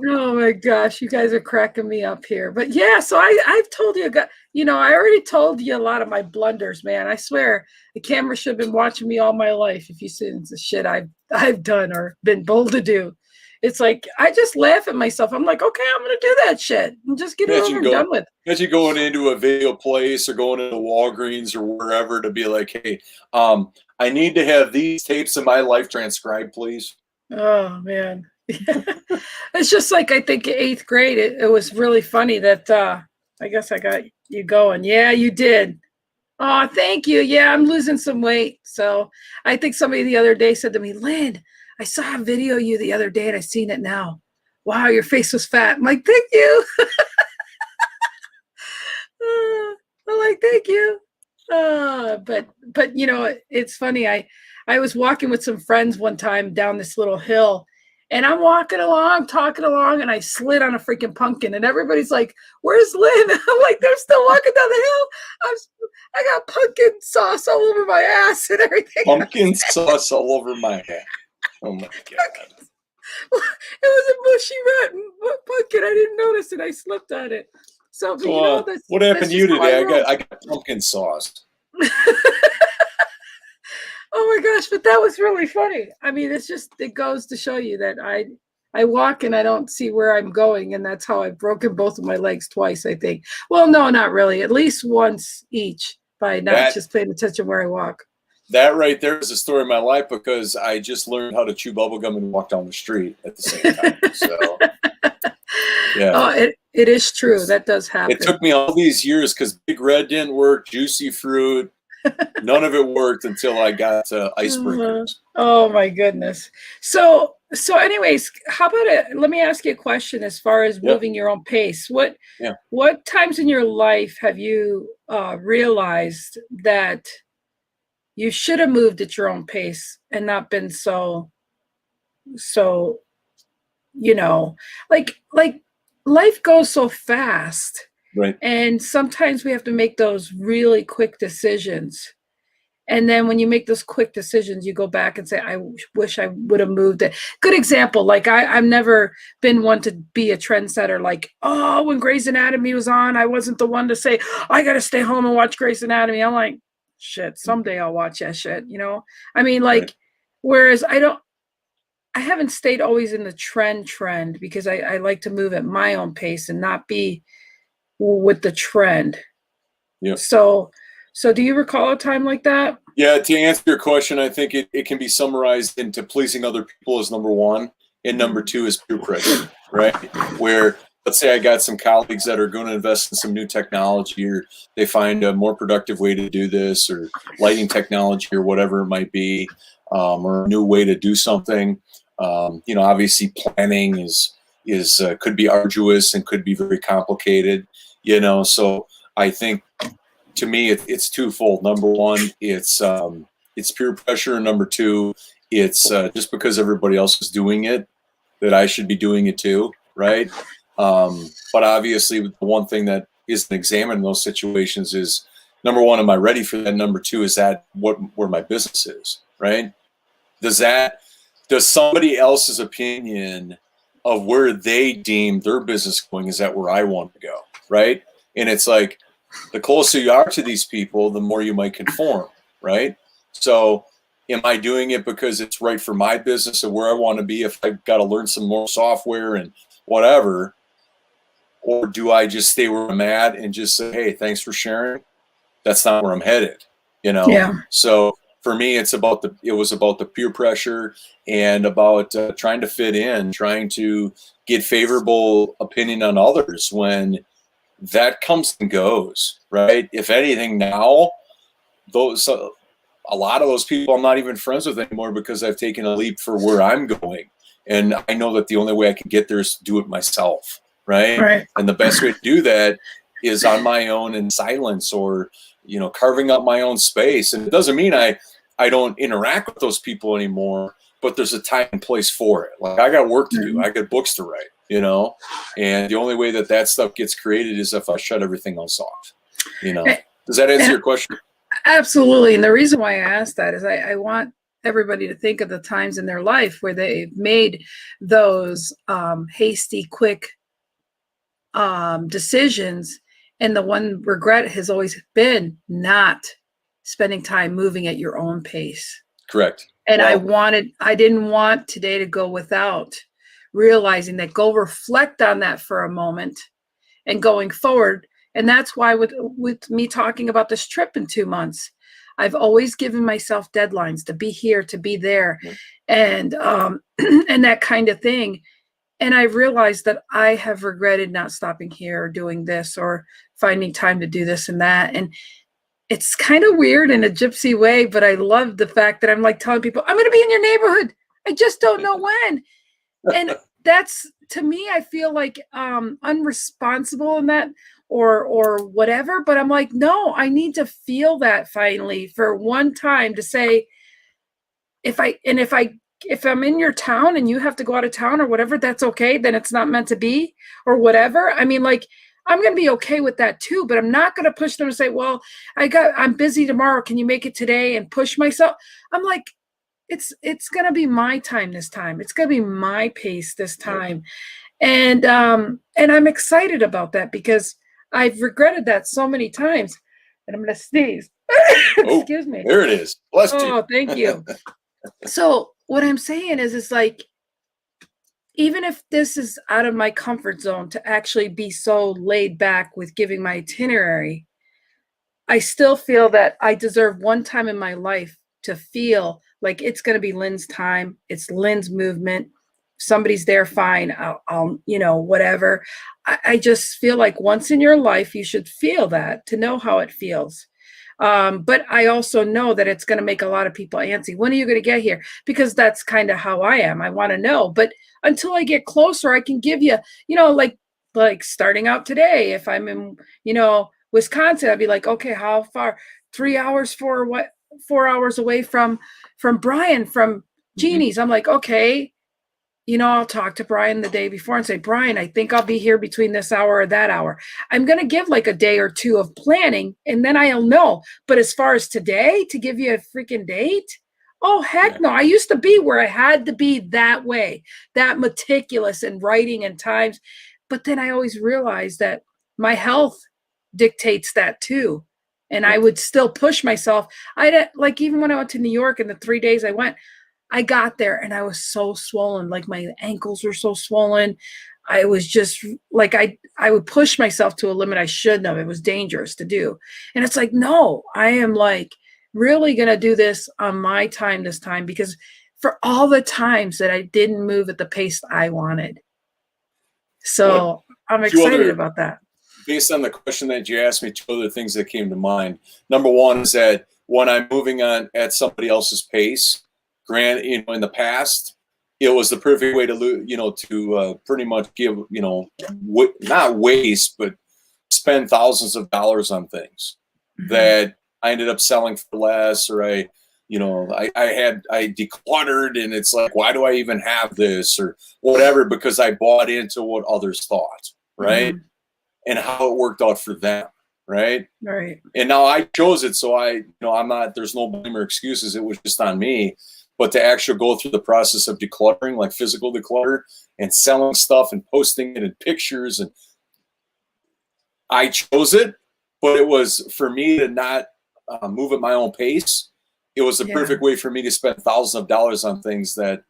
Oh my gosh, you guys are cracking me up here. But yeah, so I've told you, I already told you a lot of my blunders, man. I swear the camera should have been watching me all my life if you seen the shit I've done or been bold to do. It's like I just laugh at myself. I'm like, okay, I'm gonna do that shit and just get it over and done with. Imagine going into a video place or going into Walgreens or wherever to be like, hey, I need to have these tapes of my life transcribed, please. Oh man. It's just like I think eighth grade, it was really funny that I guess I got you going. Yeah, you did. Oh, thank you. Yeah, I'm losing some weight. So I think somebody the other day said to me, Lynn, I saw a video of you the other day and I seen it now. Wow, your face was fat. I'm like, thank you. I'm like, thank you. But it's funny. I was walking with some friends one time down this little hill, and I'm walking along, talking along, and I slid on a freaking pumpkin, and everybody's like, "Where's Lynn?" I'm like, "They're still walking down the hill. I got pumpkin sauce all over my ass and everything." Pumpkin sauce all over my head. Oh my god! It was a mushy rotten pumpkin. I didn't notice it. I slipped on it. So, but what happened to you today? I got pumpkin sauce. Oh my gosh, but that was really funny. I mean, it goes to show you that I walk and I don't see where I'm going, and that's how I've broken both of my legs twice, I think. Well, no, not really. At least once each by not just paying attention where I walk. That right there is a story of my life because I just learned how to chew bubblegum and walk down the street at the same time. So yeah. Oh, it is true. That does happen. It took me all these years because Big Red didn't work, Juicy Fruit. None of it worked until I got icebreakers. Oh my goodness. So anyways, how about it? Let me ask you a question as far as moving your own pace. What times in your life have you realized that you should have moved at your own pace and not been so like life goes so fast. Right. And sometimes we have to make those really quick decisions. And then when you make those quick decisions, you go back and say, I wish I would have moved it. Good example. Like I've never been one to be a trendsetter. Like, oh, when Grey's Anatomy was on, I wasn't the one to say, I got to stay home and watch Grey's Anatomy. I'm like, shit, someday I'll watch that shit. I mean, like, right. Whereas I haven't stayed always in the trend because I like to move at my own pace and not be with the trend. Yeah. So do you recall a time like that? Yeah, to answer your question, I think it can be summarized into pleasing other people as number one, and number two is peer pressure, right? Where let's say I got some colleagues that are going to invest in some new technology, or they find a more productive way to do this, or lighting technology, or whatever it might be, or a new way to do something. Obviously planning is could be arduous and could be very complicated. So I think to me it's twofold. Number one, it's peer pressure, and number two, it's just because everybody else is doing it that I should be doing it too, right? But obviously the one thing that isn't examined in those situations is, number one, am I ready for that? Number two, is that where my business is, right? Does somebody else's opinion of where they deem their business going, is that where I want to go, right? And it's like, the closer you are to these people, the more you might conform, right? So am I doing it because it's right for my business and where I want to be if I've got to learn some more software and whatever? Or do I just stay where I'm at and just say, hey, thanks for sharing? That's not where I'm headed, Yeah. So for me, it was about the peer pressure and about trying to fit in, trying to get favorable opinion on others when that comes and goes, right? If anything, now a lot of those people I'm not even friends with anymore because I've taken a leap for where I'm going. And I know that the only way I can get there is to do it myself, right? Right. And the best way to do that is on my own in silence, or, carving up my own space. And it doesn't mean I don't interact with those people anymore, but there's a time and place for it. Like, I got work to do. I got books to write, and the only way that stuff gets created is if I shut everything else off, Does that answer your question? Absolutely. And the reason why I asked that is I want everybody to think of the times in their life where they've made those hasty, quick decisions. And the one regret has always been not spending time moving at your own pace. Correct. And I didn't want today to go without realizing that. Go reflect on that for a moment and going forward. And that's why with me talking about this trip in 2 months, I've always given myself deadlines to be here, to be there, and and that kind of thing. And I realized that I have regretted not stopping here or doing this or finding time to do this and that. And it's kind of weird in a gypsy way, but I love the fact that I'm like telling people, I'm going to be in your neighborhood. I just don't know when. And that's, to me, I feel like unresponsible in that or whatever. But I'm like, no, I need to feel that finally for one time to say, if I'm in your town and you have to go out of town or whatever, that's okay. Then it's not meant to be or whatever. I mean, like, I'm going to be okay with that too, but I'm not going to push them and say, well, I'm busy tomorrow. Can you make it today? And push myself. I'm like, it's going to be my time this time. It's going to be my pace this time. And I'm excited about that because I've regretted that so many times. And I'm going to sneeze. Excuse me. There it is. Bless you. Oh, thank you. So what I'm saying is, it's like, even if this is out of my comfort zone to actually be so laid back with giving my itinerary, I still feel that I deserve one time in my life to feel like it's going to be Lynn's time. It's Lynn's movement. Somebody's there, fine. I'll whatever. I just feel like once in your life, you should feel that to know how it feels. But I also know that it's going to make a lot of people antsy. When are you going to get here? Because that's kind of how I am. I want to know. But until I get closer, I can give you, like starting out today, if I'm in, Wisconsin, I'd be like, okay, how far? 3 hours for what? 4 hours away from Brian, from Jeannie's. I'm like, okay, I'll talk to Brian the day before and say, Brian, I think I'll be here between this hour or that hour. I'm going to give like a day or two of planning and then I'll know. But as far as today, to give you a freaking date, oh, heck no. I used to be where I had to be that way, that meticulous in writing and times. But then I always realized that my health dictates that too. And I would still push myself. Like, even when I went to New York and the 3 days I went, I got there and I was so swollen. Like, my ankles were so swollen. I was just like, I would push myself to a limit I shouldn't have. It was dangerous to do. And it's like, no, I am like really going to do this on my time this time, because for all the times that I didn't move at the pace I wanted. So I'm excited about that. Based on the question that you asked me, 2 other things that came to mind. Number one is that when I'm moving on at somebody else's pace, granted, in the past, it was the perfect way to pretty much give, not waste, but spend thousands of dollars on things that I ended up selling for less, or I decluttered, and it's like, why do I even have this or whatever? Because I bought into what others thought, right? And how it worked out for them, right? Right. And now I chose it, so I'm not. There's no blame or excuses. It was just on me. But to actually go through the process of decluttering, like physical declutter, and selling stuff and posting it in pictures, and I chose it, but it was for me to not move at my own pace. It was the perfect way for me to spend thousands of dollars on things that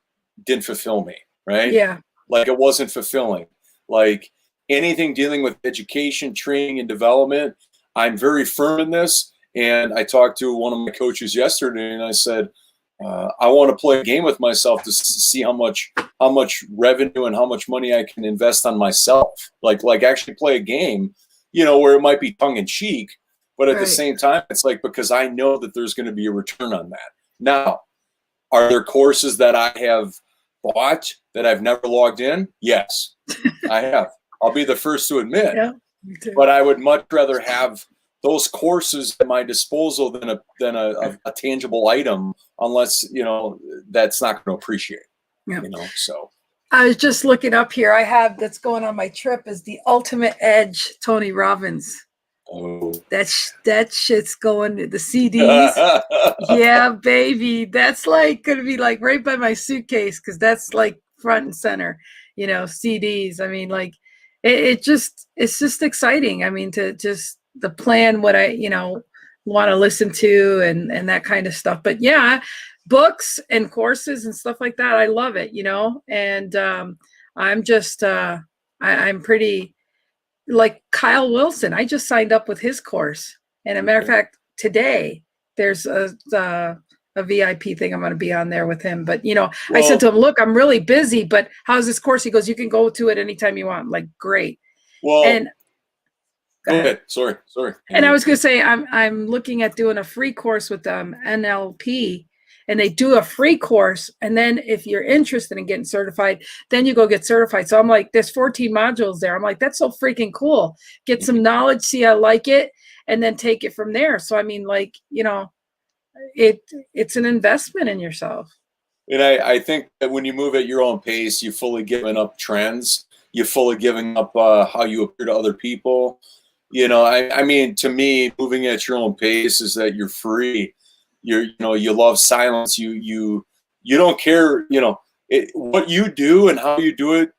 didn't fulfill me, right? Yeah. Like, it wasn't fulfilling. Like, anything dealing with education, training, and development, I'm very firm in this. And I talked to one of my coaches yesterday, and I said, I want to play a game with myself to see how much revenue and how much money I can invest on myself. Like actually play a game, where it might be tongue in cheek, but at the same time, it's like, because I know that there's going to be a return on that. Now, are there courses that I have bought that I've never logged in? Yes, I have. I'll be the first to admit. Yeah, me too. But I would much rather have those courses at my disposal than a tangible item, unless that's not going to appreciate. Yeah. So I was just looking up here. I have that's going on my trip is the Ultimate Edge, Tony Robbins. Oh, that shit's going to the CDs. Yeah, baby. That's like going to be like right by my suitcase, because that's like front and center, CDs. I mean, like it's just exciting. I mean, to just the plan what I, want to listen to and that kind of stuff. But yeah, books and courses and stuff like that, I love it, and I'm just, I'm pretty, like Kyle Wilson. I just signed up with his course. And a matter of fact, today there's a VIP thing. I'm going to be on there with him. But, I said to him, look, I'm really busy, but how's this course? He goes, you can go to it anytime you want. I'm like, great. Well, and go ahead. Sorry. And I was going to say, I'm looking at doing a free course with NLP, and they do a free course. And then if you're interested in getting certified, then you go get certified. So I'm like, there's 14 modules there. I'm like, that's so freaking cool. Get some knowledge, see I like it, and then take it from there. So, I mean, like, it's an investment in yourself. And I think that when you move at your own pace, you've fully given up trends. You're fully giving up how you appear to other people. I mean, to me, moving at your own pace is that you're free. You love silence. You don't care. What you do and how you do it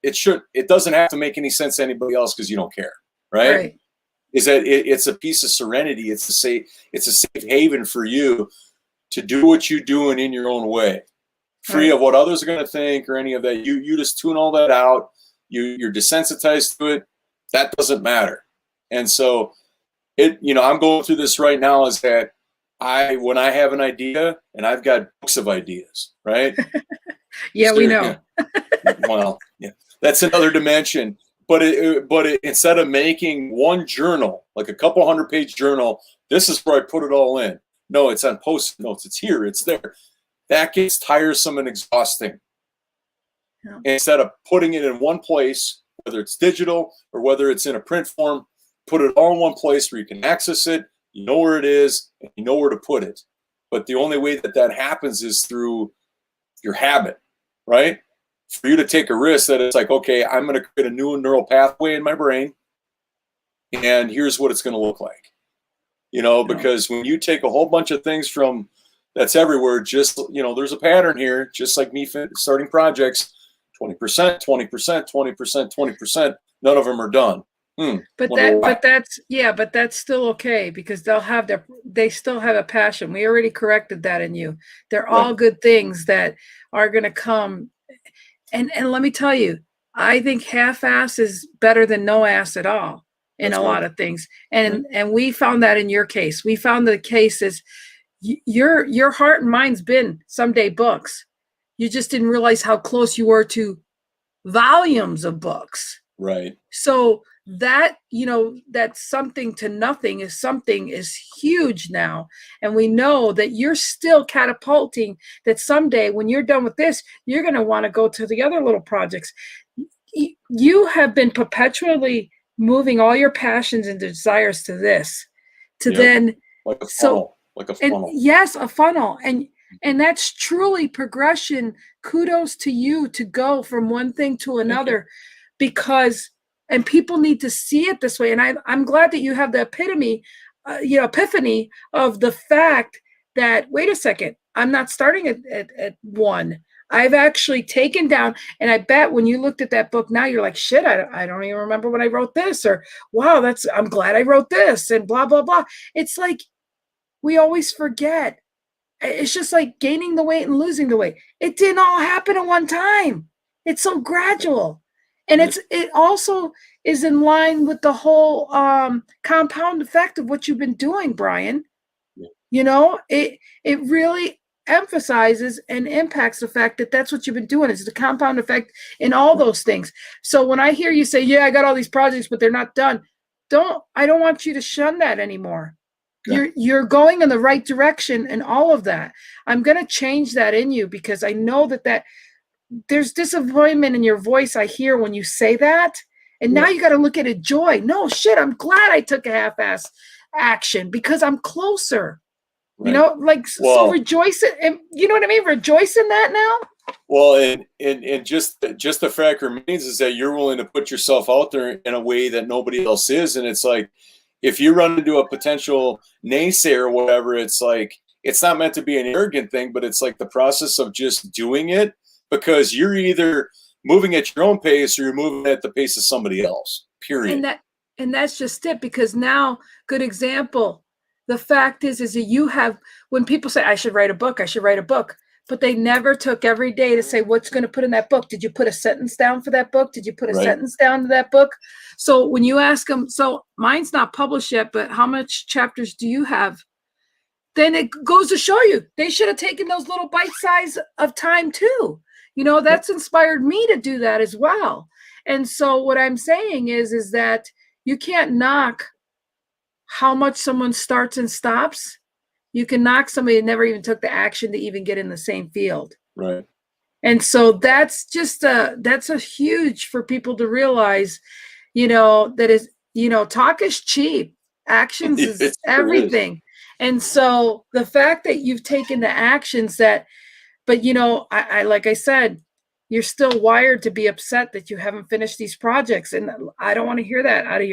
it doesn't have to make any sense to anybody else, because you don't care, right? Is that it's a piece of serenity. It's a safe haven for you to do what you're doing in your own way, free of what others are going to think or any of that. You just tune all that out. You're desensitized to it. That doesn't matter. And so I'm going through this right now, is that when I have an idea, and I've got books of ideas, right? Yeah, we know. Well, yeah, that's another dimension. But instead of making one journal, like a couple 100-page journal, this is where I put it all in. No, it's on Post-it notes. It's here. It's there. That gets tiresome and exhausting. Yeah. Instead of putting it in one place, whether it's digital or whether it's in a print form, put it all in one place where you can access it. You know where it is, and you know where to put it. But the only way that happens is through your habit, right? For you to take a risk that it's like, okay, I'm going to create a new neural pathway in my brain, and here's what it's going to look like. Because when you take a whole bunch of things from that's everywhere, just, there's a pattern here, just like me starting projects, 20%, 20%, 20%, 20%, none of them are done. But that's still okay, because they still have a passion. We already corrected that in you. They're all good things that are going to come. And let me tell you, I think half-ass is better than no ass at all in a lot of things. And we found that in your case. We found the case is your heart and mind's been someday books. You just didn't realize how close you were to volumes of books. Right. So that, that something to nothing is huge now. And we know that you're still catapulting, that someday when you're done with this, you're going to want to go to the other little projects. You have been perpetually moving all your passions and desires to this, then like a funnel, yes, a funnel. And that's truly progression. Kudos to you to go from one thing to another, because and people need to see it this way. And I'm glad that you have the epiphany of the fact that, wait a second, I'm not starting at one. I've actually taken down, and I bet when you looked at that book now, you're like, shit, I don't even remember when I wrote this, or wow, I'm glad I wrote this, and blah, blah, blah. It's like, we always forget. It's just like gaining the weight and losing the weight. It didn't all happen at one time. It's so gradual. And it also is in line with the whole compound effect of what you've been doing, Brian. You know, it really emphasizes and impacts the fact that that's what you've been doing. It's the compound effect in all those things. So when I hear you say, yeah, I got all these projects, but they're not done, I don't want you to shun that anymore. Yeah. You're going in the right direction and all of that. I'm going to change that in you, because I know that there's disappointment in your voice I hear when you say that. And now you got to look at it joy. No shit, I'm glad I took a half-ass action because I'm closer. Right. You know, like, so rejoice it, and you know what I mean? Rejoice in that now. Well, and just the fact remains is that you're willing to put yourself out there in a way that nobody else is. And it's like, if you run into a potential naysayer or whatever, it's like, it's not meant to be an arrogant thing, but it's like the process of just doing it, because you're either moving at your own pace or you're moving at the pace of somebody else, period. And that's just it, because now, good example, the fact is that you have, when people say, I should write a book, but they never took every day to say, what's going to put in that book? Did you put a sentence down for that book? Did you put a sentence down to that book? So when you ask them, so mine's not published yet, but how much chapters do you have? Then it goes to show you, they should have taken those little bite size of time too. You know, that's inspired me to do that as well. And so what I'm saying is that you can't knock how much someone starts and stops. You can knock somebody that never even took the action to even get in the same field. Right. And so that's just that's a huge for people to realize, you know, that is, you know, talk is cheap. Actions is everything. And so the fact that you've taken the actions that, but you know, I like I said, you're still wired to be upset that you haven't finished these projects. And I don't want to hear that out of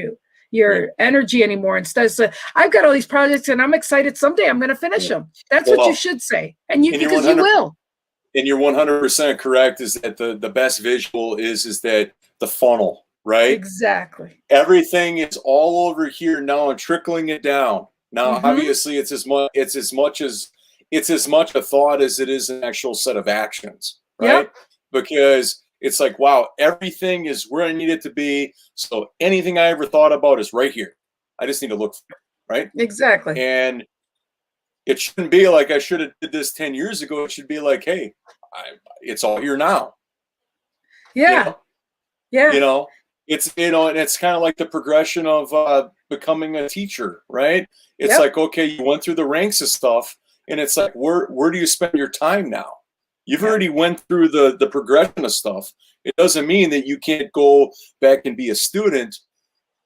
your energy anymore. Instead, so I've got all these projects and I'm excited someday I'm going to finish them. That's what you should say. And because you will. And you're 100% correct, is that the best visual is that the funnel, right? Exactly. Everything is all over here now and trickling it down. Now, obviously it's as much a thought as it is an actual set of actions, right? Yep. Because it's like, wow, everything is where I need it to be. So anything I ever thought about is right here. I just need to look for it, right? Exactly. And it shouldn't be like I should have did this 10 years ago. It should be like, hey, it's all here now. Yeah. You know? Yeah. You know, it's, you know, and it's kind of like the progression of becoming a teacher, right? It's like, okay, you went through the ranks of stuff, and it's like, where do you spend your time now? You've already went through the progression of stuff. It doesn't mean that you can't go back and be a student,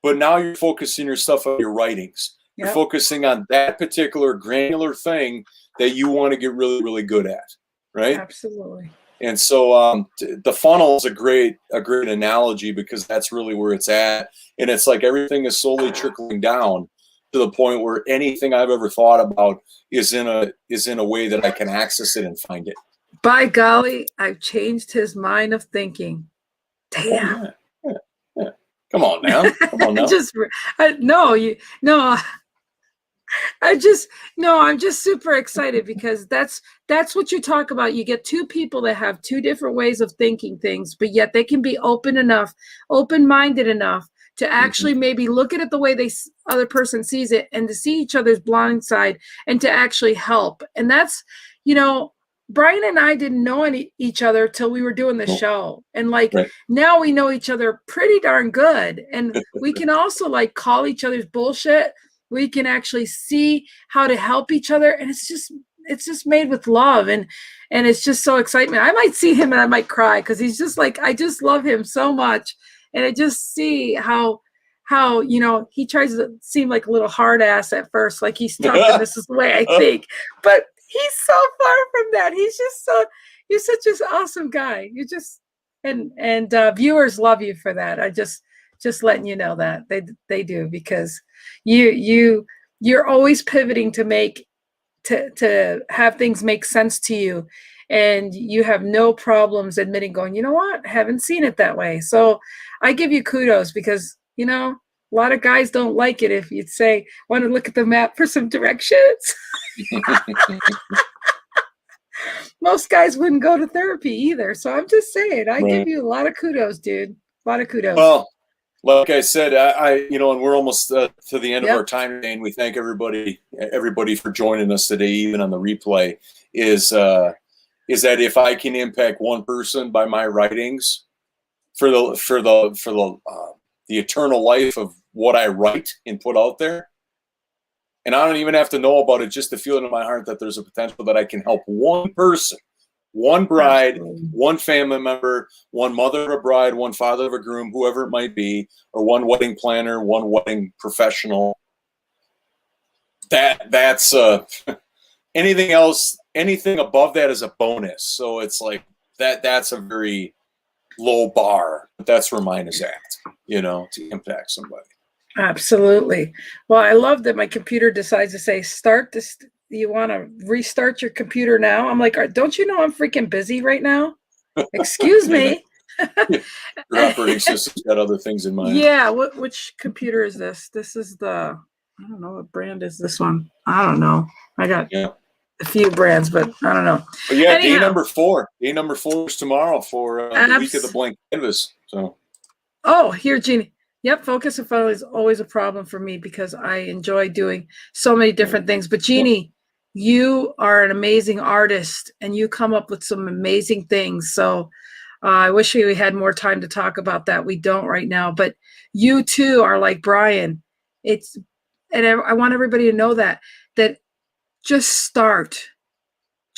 but now you're focusing your stuff on your writings. You're focusing on that particular granular thing that you want to get really, really good at, right? Absolutely. And so the funnel is a great analogy, because that's really where it's at. And it's like everything is slowly trickling down to the point where anything I've ever thought about is in a way that I can access it and find it. By golly, I've changed his mind of thinking. Damn. Oh, yeah. Come on now. I'm just super excited, because that's what you talk about. You get two people that have two different ways of thinking things, but yet they can be open-minded enough to actually maybe look at it the way other person sees it, and to see each other's blind side and to actually help. And that's, you know, Brian and I didn't know each other till we were doing the show. And now we know each other pretty darn good. And we can also like call each other's bullshit. We can actually see how to help each other. And it's just made with love. And it's just so excitement. I might see him and I might cry, because he's just like, I just love him so much. And I just see how, you know, he tries to seem like a little hard ass at first, like he's tough and this is the way I think. But he's so far from that. You're such an awesome guy. You just, and viewers love you for that. I just letting you know that they do, because you're always pivoting to have things make sense to you. And you have no problems admitting, going, you know what? I haven't seen it that way. So I give you kudos, because, you know, a lot of guys don't like it if you'd say, want to look at the map for some directions. Most guys wouldn't go to therapy either. So I'm just saying, I give you a lot of kudos, dude. A lot of kudos. Well, like I said, and we're almost to the end of Yep. our time today, and we thank everybody for joining us today, even on the replay. Is that if I can impact one person by my writings for the eternal life of what I write and put out there, and I don't even have to know about it, just to feel it in my heart that there's a potential that I can help one person, one bride, Absolutely. one family member, one mother of a bride, one father of a groom, whoever it might be, or one wedding planner, one wedding professional. That's anything else, anything above that is a bonus. So it's like that's a very low bar, but that's where mine is at, to impact somebody. Absolutely. Well, I love that my computer decides to say, start this. You want to restart your computer now? I'm like, don't you know I'm freaking busy right now? Excuse me. Your operating system's got other things in mind. Yeah. Which computer is this? This is I don't know what brand is this one. I don't know. I got a few brands, but I don't know. But yeah, anyhow, day number 4 is tomorrow for the week of the blank canvas. So. Oh, here, Jeannie. Yep, focus and follow is always a problem for me because I enjoy doing so many different things. But Jeannie, you are an amazing artist and you come up with some amazing things. So I wish we had more time to talk about that. We don't right now, but you too are like Brian. And I want everybody to know that just start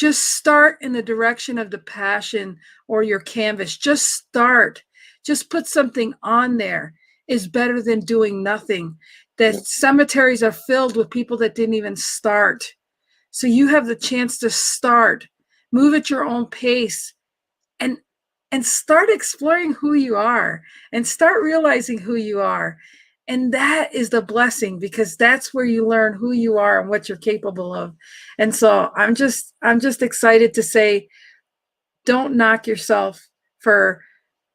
in the direction of the passion or your canvas. Just start. Just put something on there is better than doing nothing. The cemeteries are filled with people that didn't even start. So you have the chance to start, move at your own pace, and start exploring who you are and start realizing who you are. And that is the blessing, because that's where you learn who you are and what you're capable of. And so I'm just excited to say, don't knock yourself for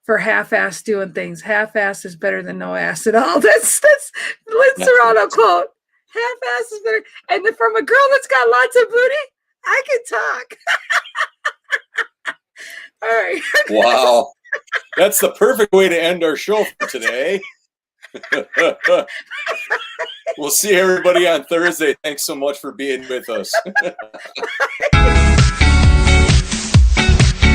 half-ass doing things. Half-ass is better than no ass at all. That's Lynn Serrano quote. Half-ass is better. And from a girl that's got lots of booty, I can talk. All right. Wow. That's the perfect way to end our show for today. We'll see everybody on Thursday. Thanks so much for being with us.